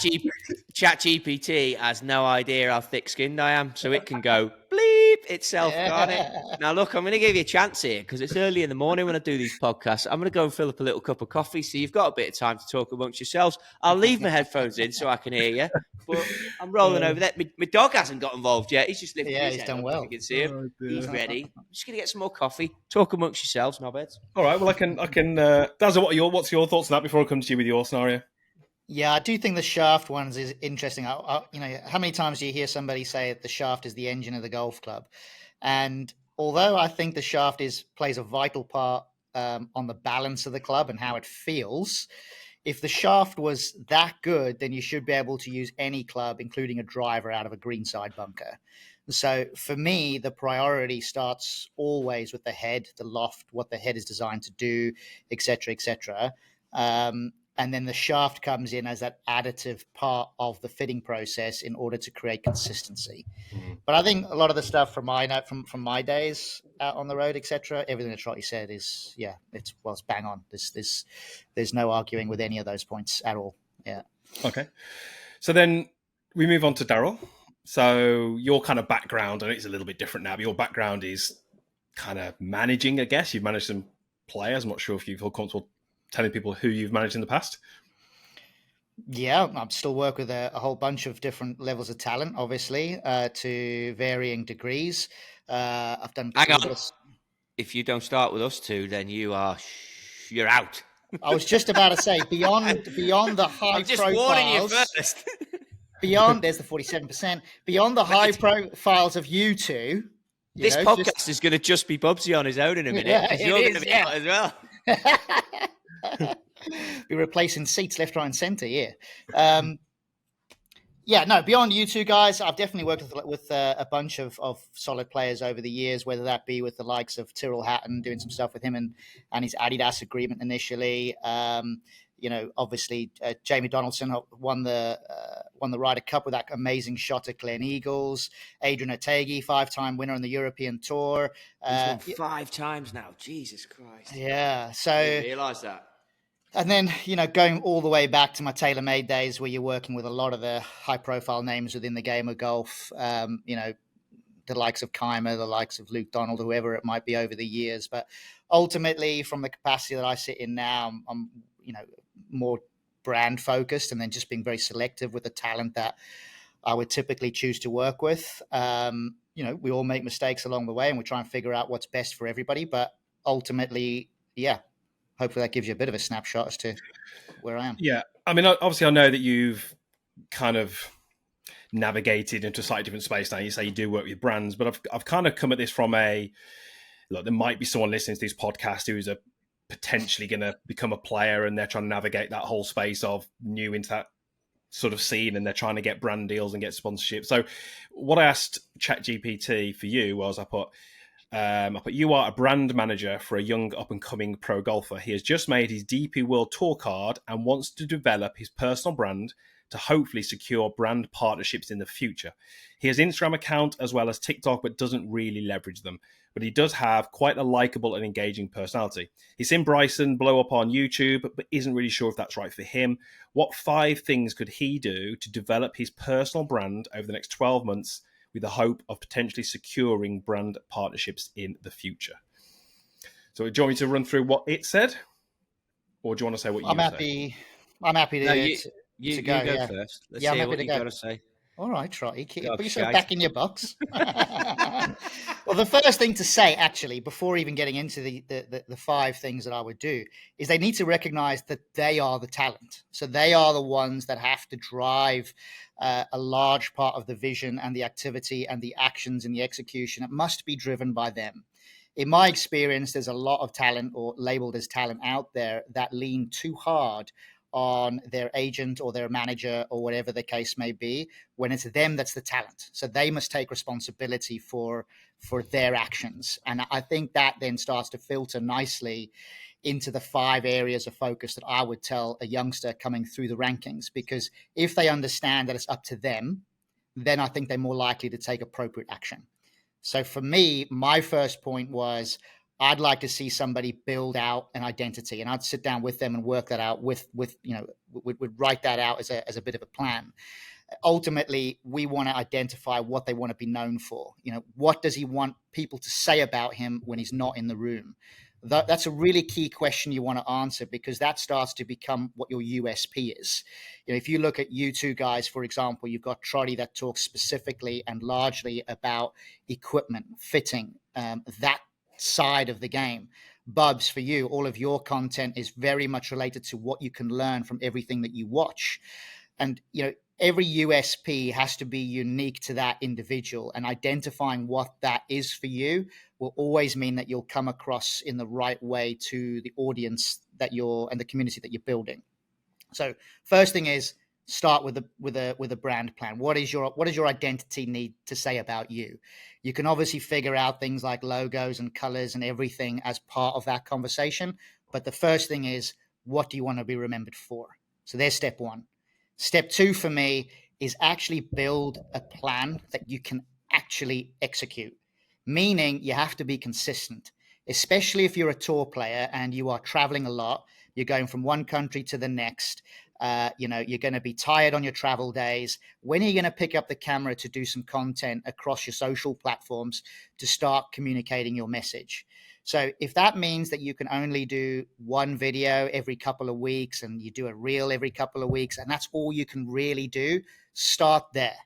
ChatGPT has no idea how thick-skinned I am, so it can go bleep itself, can't it? Now, look, I'm going to give you a chance here because it's early in the morning when I do these podcasts. I'm going to go and fill up a little cup of coffee, so you've got a bit of time to talk amongst yourselves. I'll leave my headphones in so I can hear you, but I'm rolling over there. My dog hasn't got involved yet. He's just lifting his he's head done up, well. you can see him. He's ready. I'm just going to get some more coffee. Talk amongst yourselves, knobheads. All right, well, I can. Dazza, what's your thoughts on that before I come to you with your scenario? Yeah, I do think the shaft ones is interesting. You know, how many times do you hear somebody say the shaft is the engine of the golf club? And although I think the shaft plays a vital part on the balance of the club and how it feels, if the shaft was that good, then you should be able to use any club, including a driver, out of a greenside bunker. So for me, the priority starts always with the head, the loft, what the head is designed to do, et cetera, et cetera. And then the shaft comes in as that additive part of the fitting process in order to create consistency. But I think a lot of the stuff from my days out on the road, etc., everything that Trotty said is, it's bang on. There's no arguing with any of those points at all. Yeah. Okay. So then we move on to Darryl. So your kind of background, I know it's a little bit different now, but your background is kind of managing, I guess. You've managed some players. I'm not sure if you feel comfortable telling people who you've managed in the past. Yeah, I still work with a whole bunch of different levels of talent, obviously, to varying degrees. I've done. Hang on. If you don't start with us two, then you're out. I was just about to say beyond the high I'm just profiles. warning you first. Beyond, there's the 47%. Beyond the high profiles of you two. This podcast is going to just be Bubsy on his own in a minute. Yeah, you're going to be out as well. Be replacing seats left, right, and centre. Yeah. Beyond you two guys, I've definitely worked with a bunch of solid players over the years, whether that be with the likes of Tyrrell Hatton, doing some stuff with him and his Adidas agreement initially. Obviously Jamie Donaldson won the Ryder Cup with that amazing shot at Glen Eagles. Adrian Otaegui, 5-time winner on the European Tour. He's won 5 times now. Jesus Christ. Yeah. So I didn't realise that. And then, going all the way back to my TaylorMade days where you're working with a lot of the high-profile names within the game of golf, the likes of Keimer, the likes of Luke Donald, whoever it might be over the years. But ultimately, from the capacity that I sit in now, I'm more brand-focused and then just being very selective with the talent that I would typically choose to work with. We all make mistakes along the way and we try and figure out what's best for everybody. But ultimately, hopefully that gives you a bit of a snapshot as to where I am. Yeah. I mean, obviously I know that you've kind of navigated into a slightly different space now. You say you do work with brands, but I've kind of come at this from there might be someone listening to this podcast who's a potentially going to become a player, and they're trying to navigate that whole space of new into that sort of scene, and they're trying to get brand deals and get sponsorship. So what I asked ChatGPT for you was, I put, you are a brand manager for a young up-and-coming pro golfer. He has just made his DP World Tour card and wants to develop his personal brand to hopefully secure brand partnerships in the future. He has an Instagram account as well as TikTok, but doesn't really leverage them. But he does have quite a likable and engaging personality. He's seen Bryson blow up on YouTube, but isn't really sure if that's right for him. What 5 things could he do to develop his personal brand over the next 12 months with the hope of potentially securing brand partnerships in the future? So do you want me to run through what it said? Or do you want to say what you say? I'm happy to, No, to go. You go Yeah. first. Let's I'm hear happy what to you go. got to say. All right, Trotty. Oh, Put yourself shite. back in your box. Well, the first thing to say, actually, before even getting into the 5 things that I would do, is they need to recognize that they are the talent. So they are the ones that have to drive a large part of the vision and the activity and the actions and the execution. It must be driven by them. In my experience, there's a lot of talent, or labeled as talent, out there that lean too hard on their agent or their manager or whatever the case may be, when it's them that's the talent. So they must take responsibility for their actions. And I think that then starts to filter nicely into the 5 areas of focus that I would tell a youngster coming through the rankings, because if they understand that it's up to them, then I think they're more likely to take appropriate action. So for me, my first point was, I'd like to see somebody build out an identity, and I'd sit down with them and work that out with would write that out as a bit of a plan. Ultimately, we want to identify what they want to be known for. What does he want people to say about him when he's not in the room? That's a really key question you want to answer, because that starts to become what your USP is. If you look at you two guys, for example, you've got Trotty that talks specifically and largely about equipment, fitting, that side of the game. Bubs, for you, all of your content is very much related to what you can learn from everything that you watch. And, every USP has to be unique to that individual, and identifying what that is for you will always mean that you'll come across in the right way to the audience that and the community that you're building. So first thing is, start with a brand plan. What does your identity need to say about you? You can obviously figure out things like logos and colors and everything as part of that conversation. But the first thing is, what do you want to be remembered for? So there's step 1. Step 2 for me is actually build a plan that you can actually execute, meaning you have to be consistent, especially if you're a tour player and you are traveling a lot. You're going from one country to the next. You're going to be tired on your travel days. When are you going to pick up the camera to do some content across your social platforms to start communicating your message? So if that means that you can only do one video every couple of weeks, and you do a reel every couple of weeks, and that's all you can really do, start there.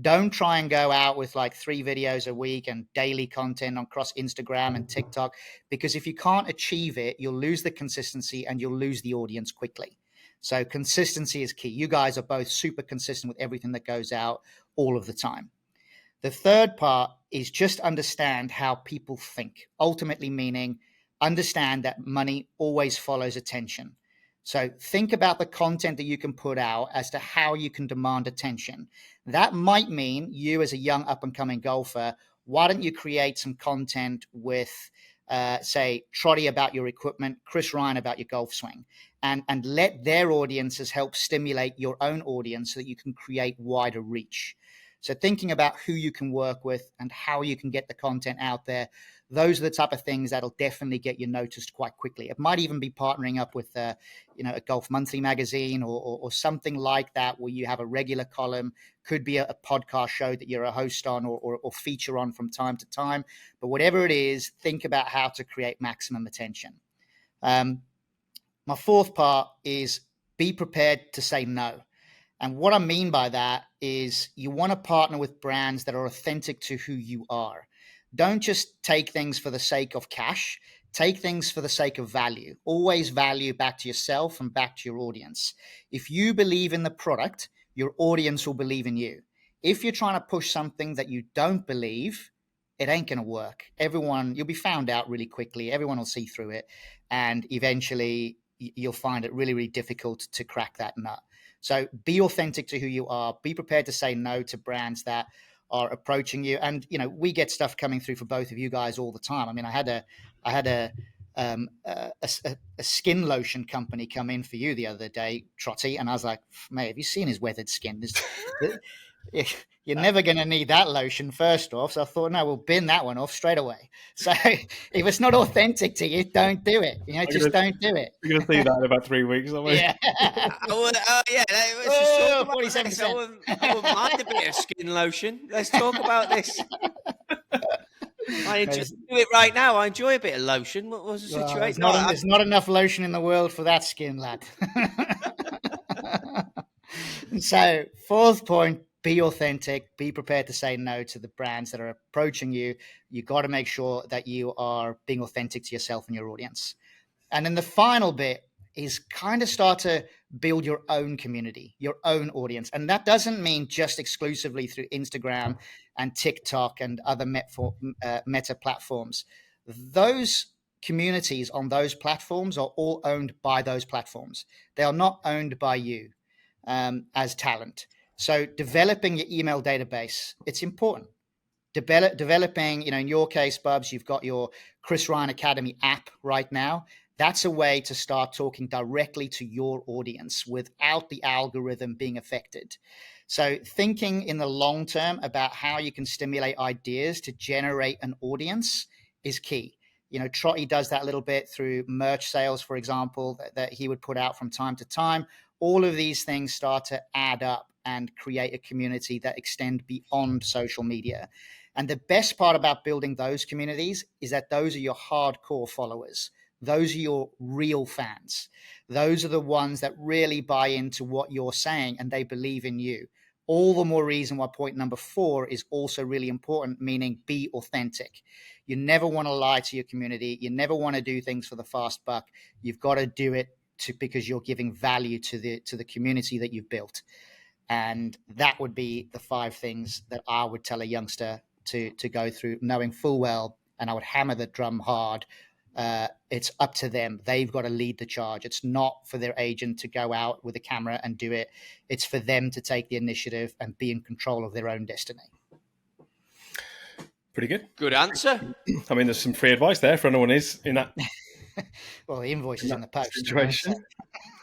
Don't try and go out with like 3 videos a week and daily content across Instagram and TikTok, because if you can't achieve it, you'll lose the consistency and you'll lose the audience quickly. So consistency is key. You guys are both super consistent with everything that goes out all of the time. The third part is just understand how people think, ultimately meaning understand that money always follows attention. So think about the content that you can put out as to how you can demand attention. That might mean you, as a young up-and-coming golfer, why don't you create some content with, say, Trotty about your equipment, Chris Ryan about your golf swing, and let their audiences help stimulate your own audience so that you can create wider reach. So thinking about who you can work with and how you can get the content out there, those are the type of things that'll definitely get you noticed quite quickly. It might even be partnering up with a Golf Monthly magazine or something like that, where you have a regular column. Could be a podcast show that you're a host on or feature on from time to time. But whatever it is, think about how to create maximum attention. My fourth part is be prepared to say no. And what I mean by that is you want to partner with brands that are authentic to who you are. Don't just take things for the sake of cash. Take things for the sake of value. Always value back to yourself and back to your audience. If you believe in the product, your audience will believe in you. If you're trying to push something that you don't believe, it ain't going to work. You'll be found out really quickly. Everyone will see through it. And eventually you'll find it really, really difficult to crack that nut. So be authentic to who you are. Be prepared to say no to brands that are approaching you. And, we get stuff coming through for both of you guys all the time. I mean, I had a skin lotion company come in for you the other day, Trotty, and I was like, mate, have you seen his weathered skin? You're never going to need that lotion, first off. So I thought, no, we'll bin that one off straight away. So if it's not authentic to you, don't do it. Just don't do it. We're going to see that in about 3 weeks, aren't we? Yeah. Yeah. 47%. I wouldn't mind a bit of skin lotion. Let's talk about this. I enjoy it right now. I enjoy a bit of lotion. What was the situation? There's not enough lotion in the world for that skin, lad. So, fourth point, be authentic. Be prepared to say no to the brands that are approaching you. You got to make sure that you are being authentic to yourself and your audience. And then the final bit is kind of start to build your own community, your own audience. And that doesn't mean just exclusively through Instagram and TikTok and other meta platforms. Those communities on those platforms are all owned by those platforms. They are not owned by you as talent. So developing your email database, it's important. Developing, in your case, Bubs, you've got your Chris Ryan Academy app right now. That's a way to start talking directly to your audience without the algorithm being affected. So thinking in the long term about how you can stimulate ideas to generate an audience is key. Trotty does that a little bit through merch sales, for example, that he would put out from time to time. All of these things start to add up and create a community that extend beyond social media. And the best part about building those communities is that those are your hardcore followers. Those are your real fans. Those are the ones that really buy into what you're saying and they believe in you. All the more reason why point number 4 is also really important, meaning be authentic. You never want to lie to your community. You never want to do things for the fast buck. You've got to do it because you're giving value to the community that you've built. And that would be the 5 things that I would tell a youngster to go through, knowing full well, and I would hammer the drum hard. It's up to them. They've got to lead the charge. It's not for their agent to go out with a camera and do it. It's for them to take the initiative and be in control of their own destiny. Pretty good. Good answer. I mean, there's some free advice there for anyone is in that. Well, the invoice is in the post. Situation.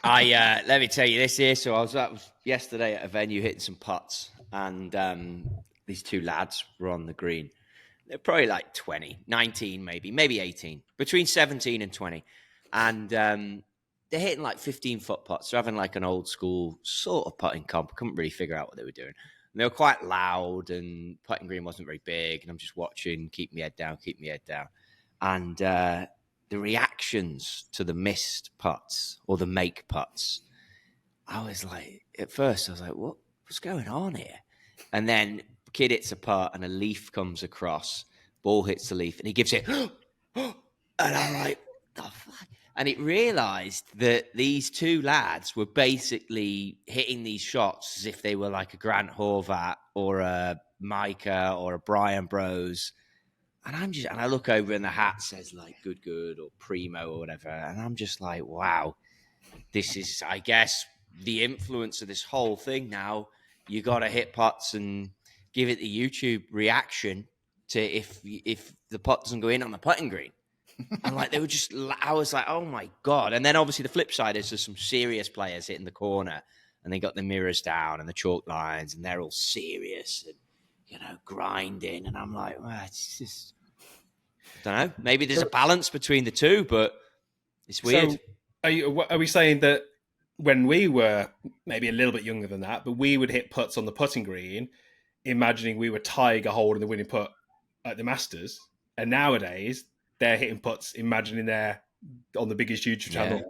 Let me tell you this here. So I was yesterday at a venue hitting some putts, and these 2 lads were on the green. They're probably like 20, 19 maybe 18, between 17 and 20. And they're hitting like 15-foot putts. They're having like an old school sort of putting comp. I couldn't really figure out what they were doing. And they were quite loud, and putting green wasn't very big. And I'm just watching, keep my head down. And the reactions to the missed putts or the make putts, I was like, at first I was like, what's going on here? And then kid hits a putt and a leaf comes across, ball hits the leaf and he gives it, and I'm like, the fuck? And it realized that these 2 lads were basically hitting these shots as if they were like a Grant Horvat or a Micah or a Brian Bros. And I look over and the hat says like good or primo or whatever. And I'm just like, wow, this is, I guess, the influence of this whole thing now. You got to hit putts and give it the YouTube reaction to if the putt doesn't go in on the putting green. And like, I was like, oh my God. And then obviously the flip side is there's some serious players hitting the corner and they got the mirrors down and the chalk lines and they're all serious and, grinding. And I'm like, well, it's just, I don't know. Maybe there's a balance between the 2, but it's weird. So are we saying that when we were maybe a little bit younger than that, but we would hit putts on the putting green, imagining we were Tiger holding the winning putt at the Masters, and nowadays they're hitting putts, imagining they're on the biggest YouTube channel.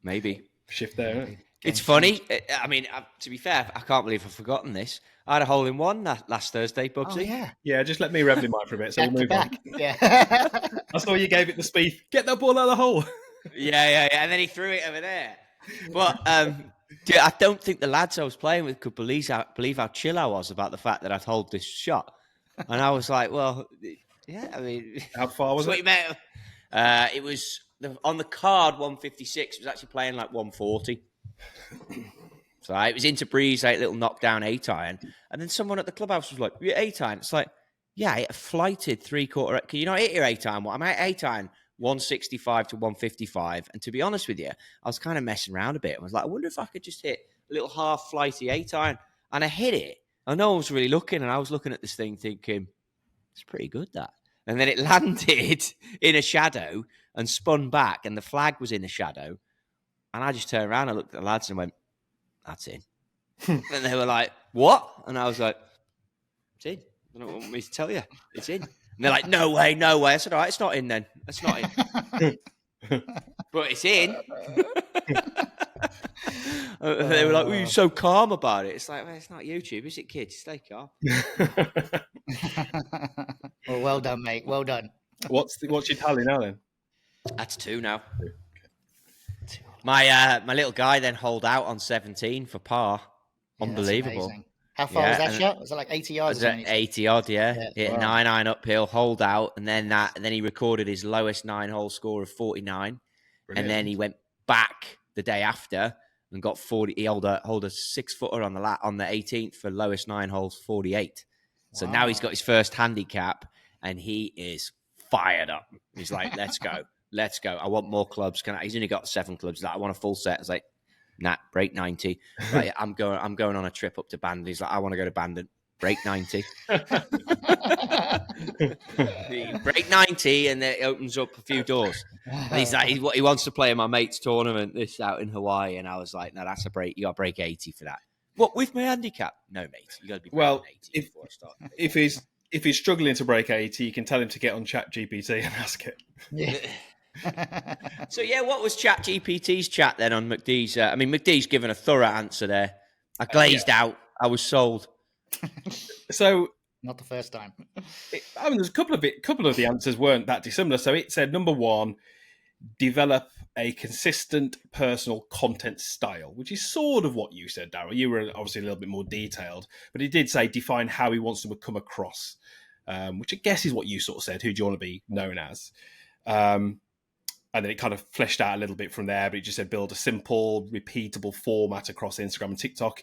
Maybe shift there. Isn't it? It's funny. I mean, to be fair, I can't believe I've forgotten this. I had a hole in one last Thursday, Bubsy. Oh, yeah. Just let me revel in mine for a bit, so we'll move on. Yeah, I saw you gave it the speed. Get that ball out of the hole. Yeah, and then he threw it over there. But I don't think the lads I was playing with could believe how chill I was about the fact that I'd hold this shot. And I was like, well, yeah, I mean, How far was it? It was on the card 156. It was actually playing like 140. So it was into breeze, like little knockdown 8-iron. And then someone at the clubhouse was like, "You 8-iron?" It's like, yeah, I hit a flighted 3/4. Can you not hit your 8-iron? What? I'm at 8-iron 165 to 155. And to be honest with you, I was kind of messing around a bit. I was like, I wonder if I could just hit a little half flighty 8-iron. And I hit it. And no one was really looking. And I was looking at this thing thinking, it's pretty good, that. And then it landed in a shadow and spun back. And the flag was in the shadow. And I just turned around and looked at the lads and went, that's in. And they were like, what? And I was like, it's in. I don't want me to tell you. It's in. And they're like, no way, no way. I said, all right, it's not in then. It's not in. But it's in. They were like, you're so calm about it. It's like, well, it's not YouTube, is it, kids? Stay calm. Well done, mate. Well done. What's your tally now then? That's 2 now. My little guy then holed out on 17 for par. Yeah, unbelievable. How far was that shot? Was it like 80 yards? 80 odd, yeah. Hit 9-iron uphill, hold out, and then he recorded his lowest 9-hole score of 49. Brilliant. And then he went back the day after and got 40. He held a 6-footer on the 18th for lowest 9 holes, 48. So now he's got his first handicap, and he is fired up. He's like, let's go. Let's go. I want more clubs. He's only got 7 clubs. He's like, I want a full set. I was like, nah, break 90. Like, I'm going on a trip up to Bandon. He's like, I want to go to Bandon. Break 90. Break 90, and then it opens up a few doors. And he's like, he wants to play in my mate's tournament, this out in Hawaii. And I was like, no, that's a break. You got to break 80 for that. What, with my handicap? No, mate. You got to be breaking 80 before I start. If he's struggling to break 80, you can tell him to get on ChatGPT and ask it. Yeah. So, what was ChatGPT's chat then on McDee's? McDee's given a thorough answer there. I glazed out. I was sold. So, not the first time. There's a couple of the answers weren't that dissimilar. So it said, number 1, develop a consistent personal content style, which is sort of what you said, Darryl. You were obviously a little bit more detailed, but he did say define how he wants to come across, which I guess is what you sort of said. Who do you want to be known as? And then it kind of fleshed out a little bit from there, but it just said build a simple, repeatable format across Instagram and TikTok.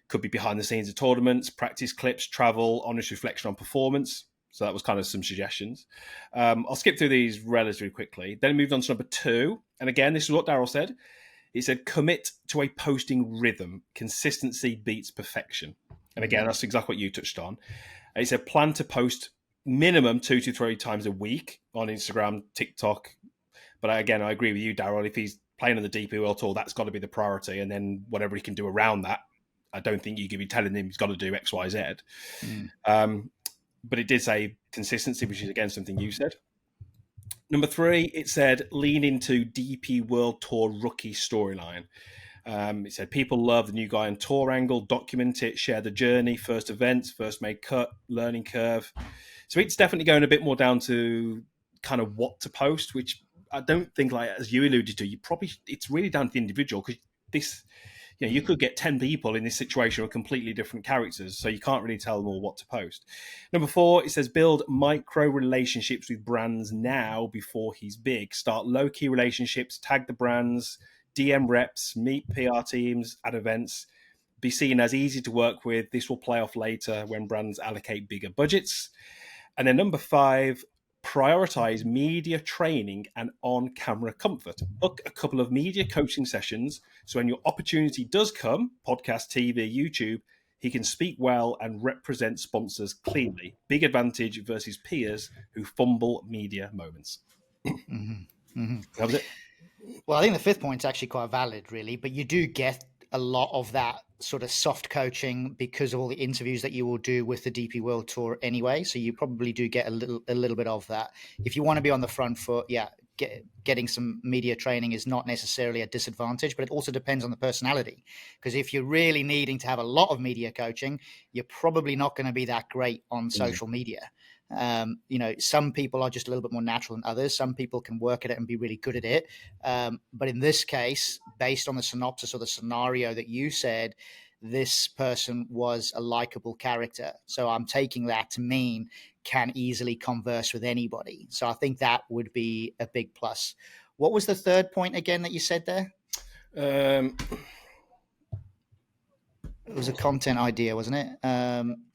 Could be behind the scenes of tournaments, practice clips, travel, honest reflection on performance. So that was kind of some suggestions. I'll skip through these relatively quickly. Then he moved on to number 2. And again, this is what Darryl said. He said, commit to a posting rhythm. Consistency beats perfection. And again, that's exactly what you touched on. And he said, plan to post minimum 2 to 3 times a week on Instagram, TikTok. But again, I agree with you, Darryl. If he's playing on the DP World Tour, that's got to be the priority. And then whatever he can do around that, I don't think you could be telling him he's got to do X, Y, Z. But it did say consistency, which is, again, something you said. Number 3, it said lean into DP World Tour rookie storyline. It said people love the new guy on tour angle, document it, share the journey, first events, first made cut, learning curve. So it's definitely going a bit more down to kind of what to post, which I don't think, like as you alluded to, it's really down to the individual, because this, you could get 10 people in this situation with completely different characters, so you can't really tell them all what to post. Number 4, it says build micro relationships with brands now before he's big. Start low-key relationships, tag the brands, DM reps, meet PR teams at events. Be seen as easy to work with. This will play off later when brands allocate bigger budgets. And then number 5, prioritize media training and on-camera comfort. Book a couple of media coaching sessions so when your opportunity does come, podcast, TV, YouTube, he can speak well and represent sponsors cleanly. Big advantage versus peers who fumble media moments. That was it. Well, I think the 5th point's actually quite valid, really, but you do get a lot of that sort of soft coaching because of all the interviews that you will do with the DP World Tour anyway. So you probably do get a little bit of that. If you want to be on the front foot, getting some media training is not necessarily a disadvantage, but it also depends on the personality. Because if you're really needing to have a lot of media coaching, you're probably not going to be that great on social media. Some people are just a little bit more natural than others. Some people can work at it and be really good at it. But in this case, based on the synopsis or the scenario that you said, this person was a likable character. So I'm taking that to mean can easily converse with anybody. So I think that would be a big plus. What was the third point again that you said there? It was a content idea, wasn't it?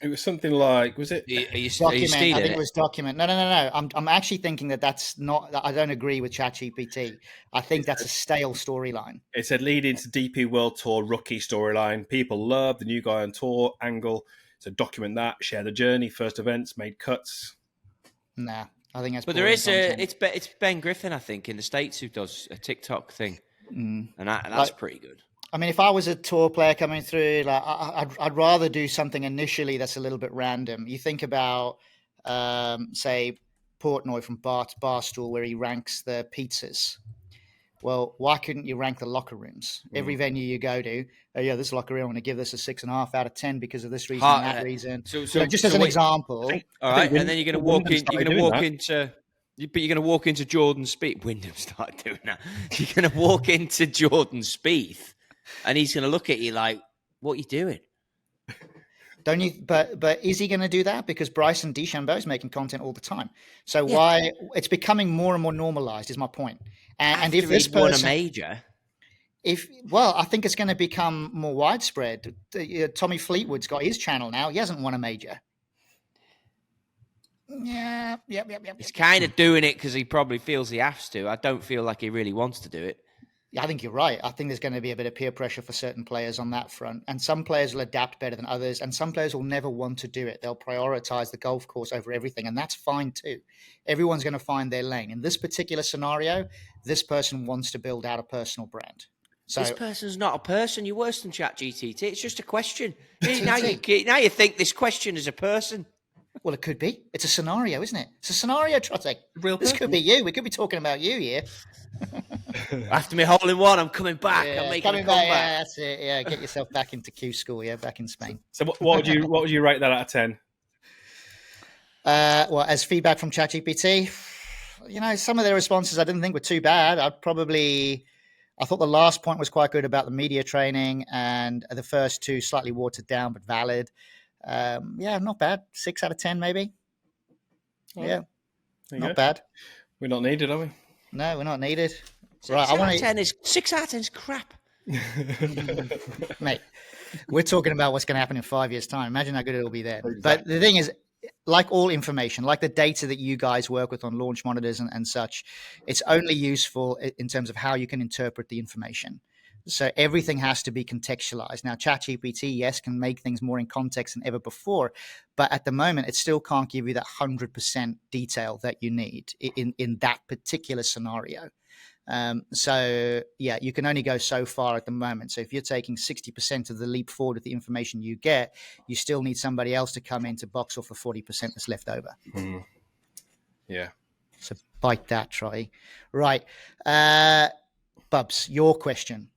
It was something like, was it? Are you Document. I stealing think it was document. No. I'm actually thinking that's not. I don't agree with ChatGPT. I think that's a stale storyline. It said lead into DP World Tour rookie storyline. People love the new guy on tour angle. So document that. Share the journey. First events. Made cuts. Nah, I think that's. But there is it's Ben Griffin, I think, in the States who does a TikTok thing, and that's pretty good. I mean, if I was a tour player coming through, like I'd rather do something initially that's a little bit random. You think about, say, Portnoy from Barstool, where he ranks the pizzas. Well, why couldn't you rank the locker rooms? Every venue you go to, this locker room, I'm going to give this a 6.5 out of 10 because of this reason and that reason. So just as an example. All right, and then you're going to walk in. You're going to walk into. But you're going to walk into Jordan Spieth. Wyndham started doing that. You're going to walk into Jordan Spieth, and he's going to look at you like, "What are you doing?" Don't you? But is he going to do that? Because Bryson DeChambeau is making content all the time. So why it's becoming more and more normalized is my point. And if this person won a major, I think it's going to become more widespread. Tommy Fleetwood's got his channel now. He hasn't won a major. Yeah. He's kind of doing it because he probably feels he has to. I don't feel like he really wants to do it. I think you're right. I think there's going to be a bit of peer pressure for certain players on that front. And some players will adapt better than others. And some players will never want to do it. They'll prioritize the golf course over everything. And that's fine too. Everyone's going to find their lane. In this particular scenario, this person wants to build out a personal brand. So this person's not a person. You're worse than ChatGPT. It's just a question. now you think this question is a person. Well, it could be. It's a scenario, isn't it? It's a scenario, Trotty. This could be you. We could be talking about you here. After me hole in one, I'm coming back. I'm making a comeback. Yeah, that's it. Yeah, get yourself back into Q school. Yeah, back in Spain. So, what would you rate that out of 10? Well, as feedback from ChatGPT, some of their responses I didn't think were too bad. I thought the last point was quite good about the media training, and the first two slightly watered down but valid. Not bad. 6 out of 10, maybe. Not bad. We're not needed, are we? No, we're not needed. 6 out of 10 is crap. Mate, we're talking about what's going to happen in 5 years' time. Imagine how good it'll be then. Exactly. But the thing is, like all information, like the data that you guys work with on launch monitors and such, it's only useful in terms of how you can interpret the information. So everything has to be contextualized. Now, ChatGPT, yes, can make things more in context than ever before, but at the moment, it still can't give you that 100% detail that you need in that particular scenario. You can only go so far at the moment. So if you're taking 60% of the leap forward with the information you get, you still need somebody else to come in to box off the 40% that's left over. Mm. Yeah. So bite that, Troy. Right. Bubs, your question.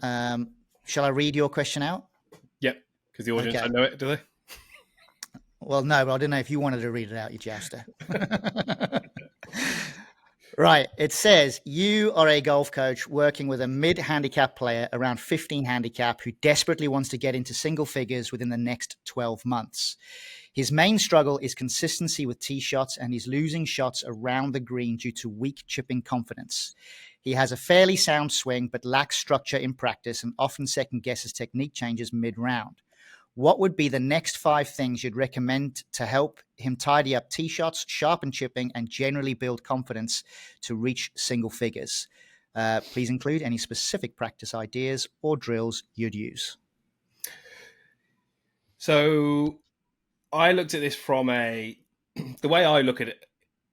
Shall I read your question out? Yep, because the audience don't know it, do they? Well, no, but I didn't know if you wanted to read it out, you jouster. Right. It says, you are a golf coach working with a mid-handicap player around 15 handicap who desperately wants to get into single figures within the next 12 months. His main struggle is consistency with tee shots, and he's losing shots around the green due to weak chipping confidence. He has a fairly sound swing, but lacks structure in practice and often second guesses technique changes mid-round. What would be the next 5 things you'd recommend to help him tidy up tee shots, sharpen chipping, and generally build confidence to reach single figures? Please include any specific practice ideas or drills you'd use. So I looked at this from the way I look at it,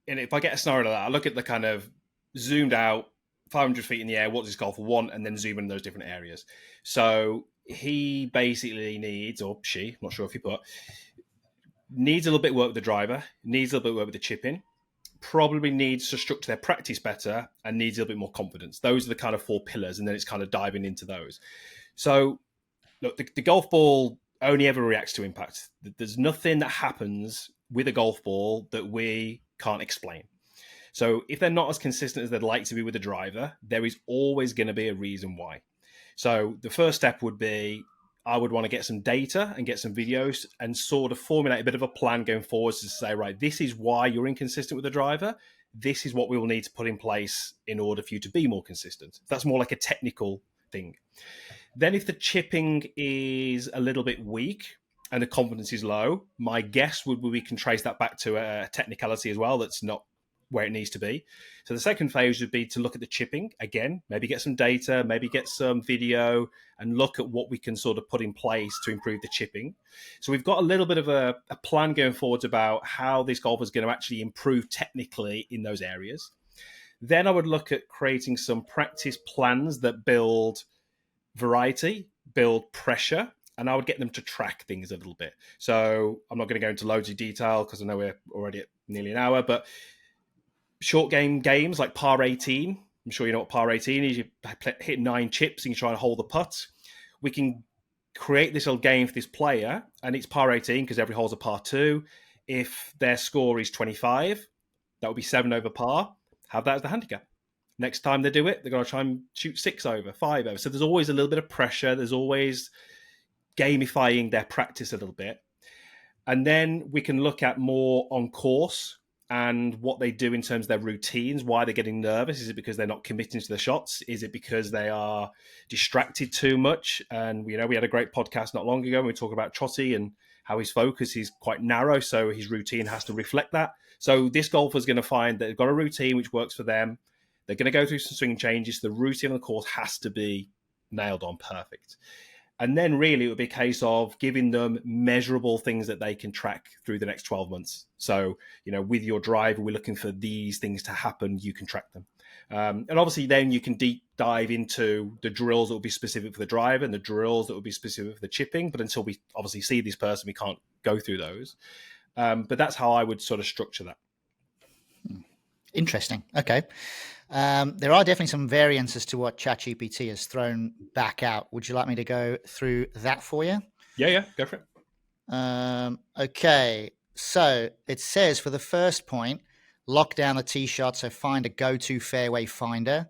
and if I get a scenario like that, I look at the kind of zoomed out 500 feet in the air, what does this golfer want, and then zoom in those different areas. So he basically needs, or she, I'm not sure if you put, needs a little bit of work with the driver, needs a little bit of work with the chipping, probably needs to structure their practice better, and needs a little bit more confidence. Those are the kind of 4 pillars, and then it's kind of diving into those. So look, the golf ball only ever reacts to impact. There's nothing that happens with a golf ball that we can't explain. So if they're not as consistent as they'd like to be with a driver, there is always going to be a reason why. So the first step would be I would want to get some data and get some videos and sort of formulate a bit of a plan going forwards to say, right, this is why you're inconsistent with the driver. This is what we will need to put in place in order for you to be more consistent. That's more like a technical thing. Then if the chipping is a little bit weak and the confidence is low, my guess would be we can trace that back to a technicality as well that's not where it needs to be. So the second phase would be to look at the chipping again, maybe get some data, maybe get some video, and look at what we can sort of put in place to improve the chipping. So we've got a little bit of a plan going forwards about how this golfer is going to actually improve technically in those areas. Then I would look at creating some practice plans that build variety, build pressure, and I would get them to track things a little bit. So I'm not going to go into loads of detail because I know we're already at nearly an hour, but short game games like par 18, I'm sure you know what par 18 is. You hit 9 chips and you try and hold the putt. We can create this little game for this player, and it's par 18 because every hole's a par 2. If their score is 25, that would be 7 over par. Have that as the handicap. Next time they do it, they're going to try and shoot 6 over, 5 over. So there's always a little bit of pressure. There's always gamifying their practice a little bit. And then we can look at more on course and what they do in terms of their routines. Why they're getting nervous? Is it because they're not committing to the shots? Is it because they are distracted too much? And we had a great podcast not long ago and we talked about Trotty and how his focus is quite narrow, so his routine has to reflect that. So this golfer is going to find that they've got a routine which works for them. They're going to go through some swing changes. The routine on the course has to be nailed on perfect. And then really it would be a case of giving them measurable things that they can track through the next 12 months. So, with your driver, we're looking for these things to happen. You can track them. And obviously then you can deep dive into the drills that will be specific for the driver and the drills that will be specific for the chipping. But until we obviously see this person, we can't go through those. But that's how I would sort of structure that. Interesting. Okay. There are definitely some variances to what ChatGPT has thrown back out. Would you like me to go through that for you? Yeah, go for it. Okay. So it says for the first point, lock down the tee shot. So find a go-to fairway finder.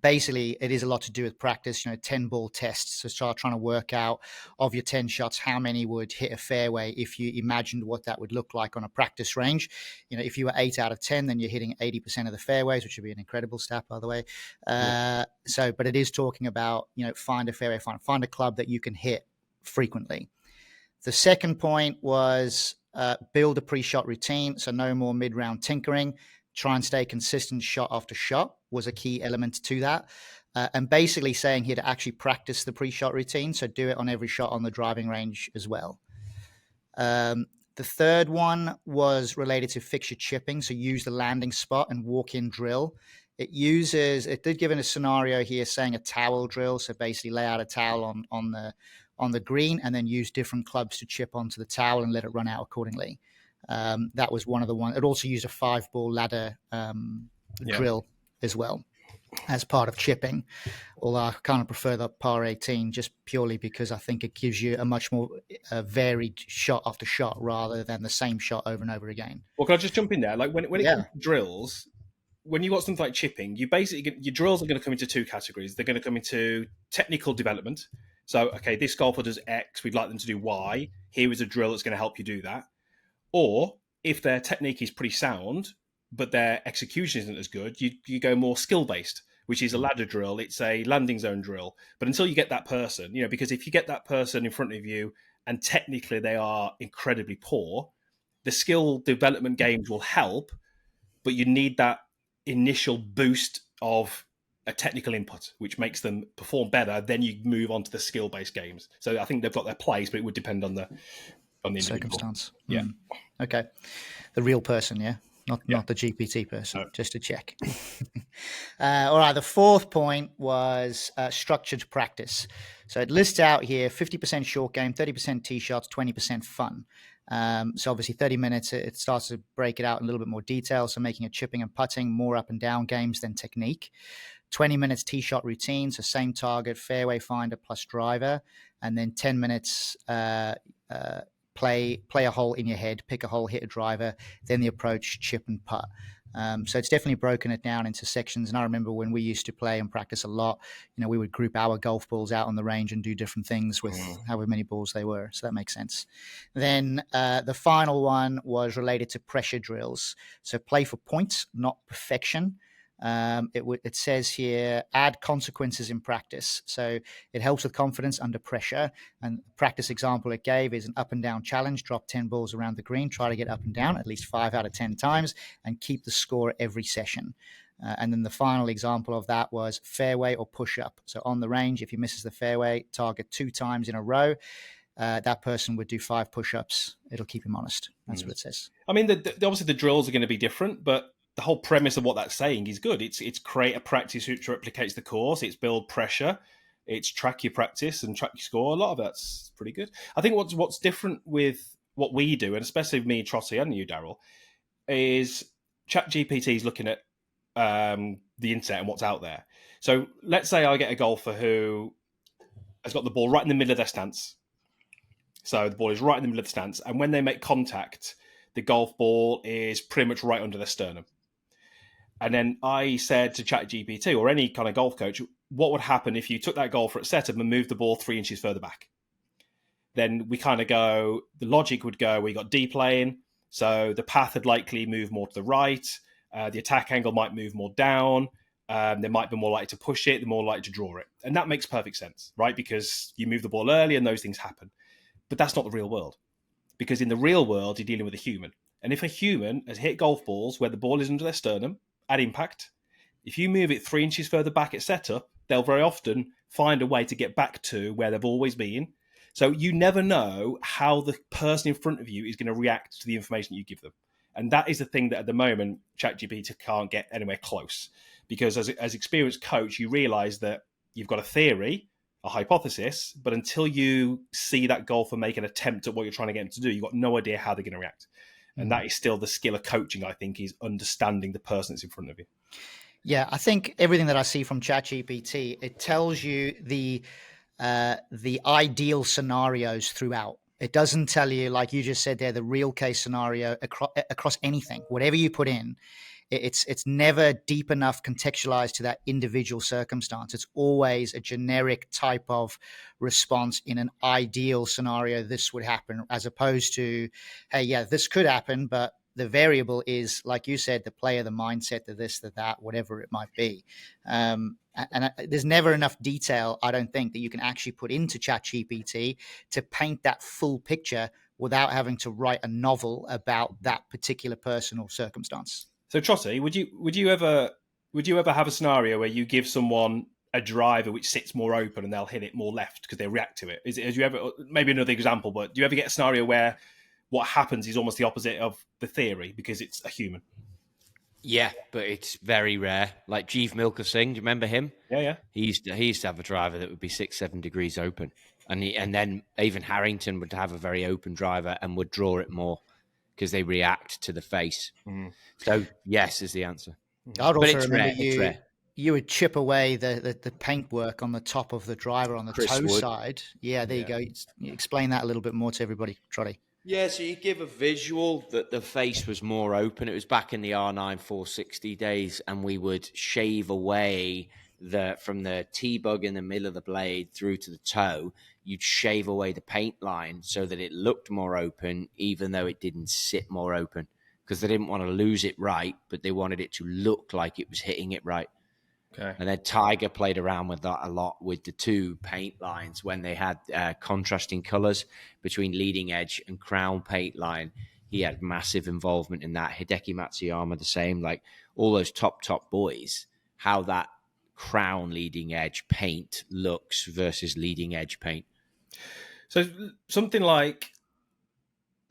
Basically, it is a lot to do with practice, 10 ball tests. So start trying to work out of your 10 shots, how many would hit a fairway if you imagined what that would look like on a practice range. If you were 8 out of 10, then you're hitting 80% of the fairways, which would be an incredible stat, by the way. But it is talking about, find a fairway finder, find a club that you can hit frequently. The second point was build a pre-shot routine. So no more mid-round tinkering. Try and stay consistent shot after shot was a key element to that. And basically saying here to actually practice the pre-shot routine. So do it on every shot on the driving range as well. The third one was related to fixture chipping. So use the landing spot and walk-in drill. It did give in a scenario here saying a towel drill. So basically lay out a towel on the green and then use different clubs to chip onto the towel and let it run out accordingly. That was one of the ones. It also used a 5-ball ladder drill as well as part of chipping. Although I kind of prefer the par 18 just purely because I think it gives you a much more varied shot after shot rather than the same shot over and over again. Well, can I just jump in there? Like when it comes to drills, when you got something like chipping, your drills are going to come into 2 categories. They're going to come into technical development. So, okay, this golfer does X, we'd like them to do Y. Here is a drill that's going to help you do that. Or if their technique is pretty sound, but their execution isn't as good, you go more skill-based, which is a ladder drill. It's a landing zone drill. But until you get that person, because if you get that person in front of you and technically they are incredibly poor, the skill development games will help, but you need that initial boost of a technical input, which makes them perform better. Then you move on to the skill-based games. So I think they've got their place, but it would depend on the circumstance. Yeah. Okay. The real person, yeah? Not the GPT person, just to check. All right. The fourth point was structured practice. So it lists out here 50% short game, 30% tee shots, 20% fun. So obviously 30 minutes, it starts to break it out in a little bit more detail. So making a chipping and putting more up and down games than technique. 20 minutes tee shot routine. So same target, fairway finder plus driver. And then 10 minutes play a hole in your head, pick a hole, hit a driver, then the approach, chip and putt. So it's definitely broken it down into sections. And I remember when we used to play and practice a lot, we would group our golf balls out on the range and do different things with however many balls they were. So that makes sense. Then the final one was related to pressure drills. So play for points, not perfection. It says here, add consequences in practice. So it helps with confidence under pressure. And practice example it gave is an up and down challenge. Drop 10 balls around the green. Try to get up and down at least 5 out of 10 times and keep the score every session. And then the final example of that was fairway or push up. So on the range, if he misses the fairway, target 2 times in a row. That person would do 5 push-ups. It'll keep him honest. That's what it says. I mean, obviously the drills are going to be different, but the whole premise of what that's saying is good. It's create a practice which replicates the course. It's build pressure. It's track your practice and track your score. A lot of that's pretty good. I think what's different with what we do, and especially with me, Trotty, and you, Daryl, is ChatGPT is looking at the internet and what's out there. So let's say I get a golfer who has got the ball right in the middle of their stance. So the ball is right in the middle of the stance. And when they make contact, the golf ball is pretty much right under their sternum. And then I said to ChatGPT or any kind of golf coach, what would happen if you took that golfer at setup and moved the ball 3 inches further back? Then we kind of go, the logic would go, we got deep laying. So the path would likely move more to the right. The attack angle might move more down. They might be more likely to push it. They're more likely to draw it. And that makes perfect sense, right? Because you move the ball early and those things happen. But that's not the real world. Because in the real world, you're dealing with a human. And if a human has hit golf balls where the ball is under their sternum at impact, if you move it 3 inches further back at setup, they'll very often find a way to get back to where they've always been. So you never know how the person in front of you is going to react to the information that you give them. And that is the thing that at the moment, ChatGPT can't get anywhere close. Because as experienced coach, you realize that you've got a theory, a hypothesis, but until you see that golfer make an attempt at what you're trying to get them to do, you've got no idea how they're going to react. And that is still the skill of coaching, I think, is understanding the person that's in front of you. Yeah, I think everything that I see from ChatGPT, it tells you the ideal scenarios throughout. It doesn't tell you, like you just said there, the real case scenario across anything, whatever you put in. It's never deep enough contextualized to that individual circumstance. It's always a generic type of response in an ideal scenario. This would happen, as opposed to, hey, yeah, this could happen, but the variable is, like you said, the player, the mindset, the this, the that, whatever it might be. There's never enough detail, I don't think, that you can actually put into ChatGPT to paint that full picture without having to write a novel about that particular person or circumstance. So, Trotty, would you ever have a scenario where you give someone a driver which sits more open and they'll hit it more left because they react to it? Have you ever, maybe another example, but do you ever get a scenario where what happens is almost the opposite of the theory because it's a human? Yeah, but it's very rare. Like Jeev Milker Singh, do you remember him? Yeah. He used to have a driver that would be 6-7 degrees open, and then even Harrington would have a very open driver and would draw it more because they react to the face. So yes is the answer. I'd also remember you would chip away the paintwork on the top of the driver on the toe side. Yeah, there you go. You explain that a little bit more to everybody, Trotty. Yeah, so you give a visual that the face was more open. It was back in the R9 460 days, and we would shave away from the T-bug in the middle of the blade through to the toe. You'd shave away the paint line so that it looked more open, even though it didn't sit more open, because they didn't want to lose it right, but they wanted it to look like it was hitting it right. Okay. And then Tiger played around with that a lot with the two paint lines when they had contrasting colors between leading edge and crown paint line. He had massive involvement in that. Hideki Matsuyama, the same, like all those top boys, how that crown leading edge paint looks versus leading edge paint. So something like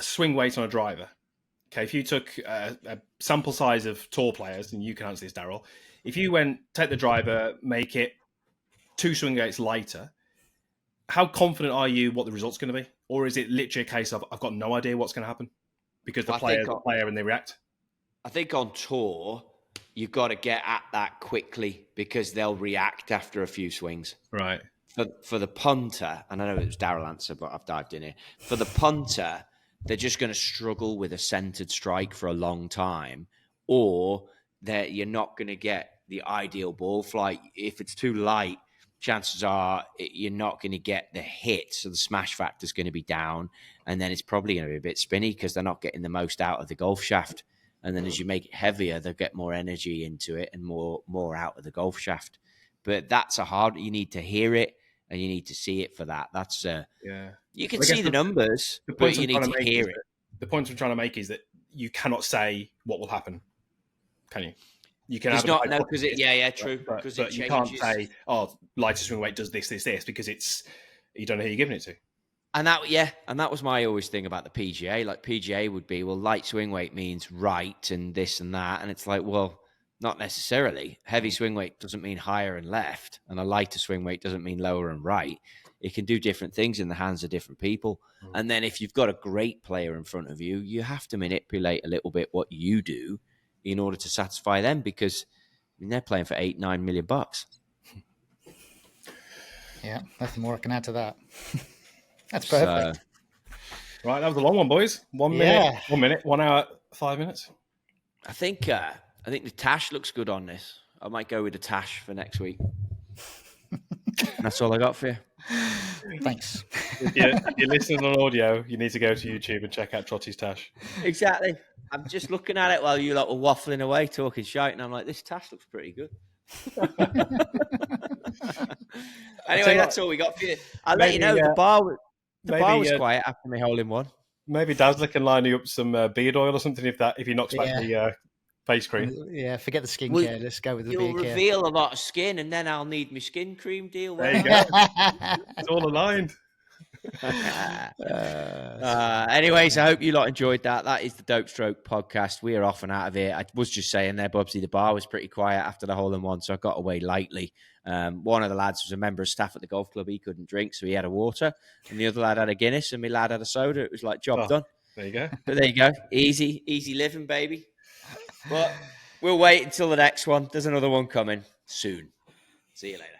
swing weight on a driver. Okay, if you took a sample size of tour players, and you can answer this, Daryl, if you take the driver, make it 2 swing weights lighter, how confident are you what the result's going to be? Or is it literally a case of, I've got no idea what's going to happen? Because the player's the player and they react? I think on tour, you've got to get at that quickly because they'll react after a few swings. Right. For the punter, and I know it was Daryl answer, but I've dived in here. For the punter, they're just going to struggle with a centered strike for a long time, or that you're not going to get the ideal ball flight. If it's too light, chances are you're not going to get the hit, so the smash factor is going to be down, and then it's probably going to be a bit spinny because they're not getting the most out of the golf shaft. And then as you make it heavier, they'll get more energy into it and more out of the golf shaft. But that's you need to hear it and you need to see it for that. That's you can see the numbers, but you need to hear it. The point I'm trying to make is that you cannot say what will happen, can you? You can There's have not because true. But you can't say, lighter swing weight does this, because you don't know who you're giving it to. And that was my always thing about the PGA. Like PGA would be, well, light swing weight means right and this and that, and it's like, well, not necessarily. Heavy swing weight doesn't mean higher and left, and a lighter swing weight doesn't mean lower and right. It can do different things in the hands of different people. And then if you've got a great player in front of you, you have to manipulate a little bit what you do in order to satisfy them, because they're playing for $8-9 million. Yeah, nothing more I can add to that. That's perfect. Right, that was a long one, boys. 1 minute, 1 minute, 1 hour, 5 minutes. I think the Tash looks good on this. I might go with the Tash for next week. That's all I got for you. Thanks. If you're listening on audio, you need to go to YouTube and check out Trotty's Tash. Exactly. I'm just looking at it while you lot were waffling away, talking shite, and I'm like, this Tash looks pretty good. Anyway, that's all we got for you. I'll let you know the bar was quiet after my hole in one. Maybe Dazzler can line you up some beard oil or something if he knocks back the face cream. Yeah, forget the skincare. Let's go with the beard care. You'll reveal a lot of skin, and then I'll need my skin cream deal. There you go. It's all aligned. Anyways, I hope you lot enjoyed that. That is the Dope Stroke podcast. We are off and out of here. I was just saying there, Bubsy, the bar was pretty quiet after the hole in one, so I got away lightly. One of the lads was a member of staff at the golf club. He couldn't drink, so he had a water, and the other lad had a Guinness, and my lad had a soda. It was like job done. There you go. But there you go. Easy living, baby. But we'll wait until the next one. There's another one coming soon. See you later.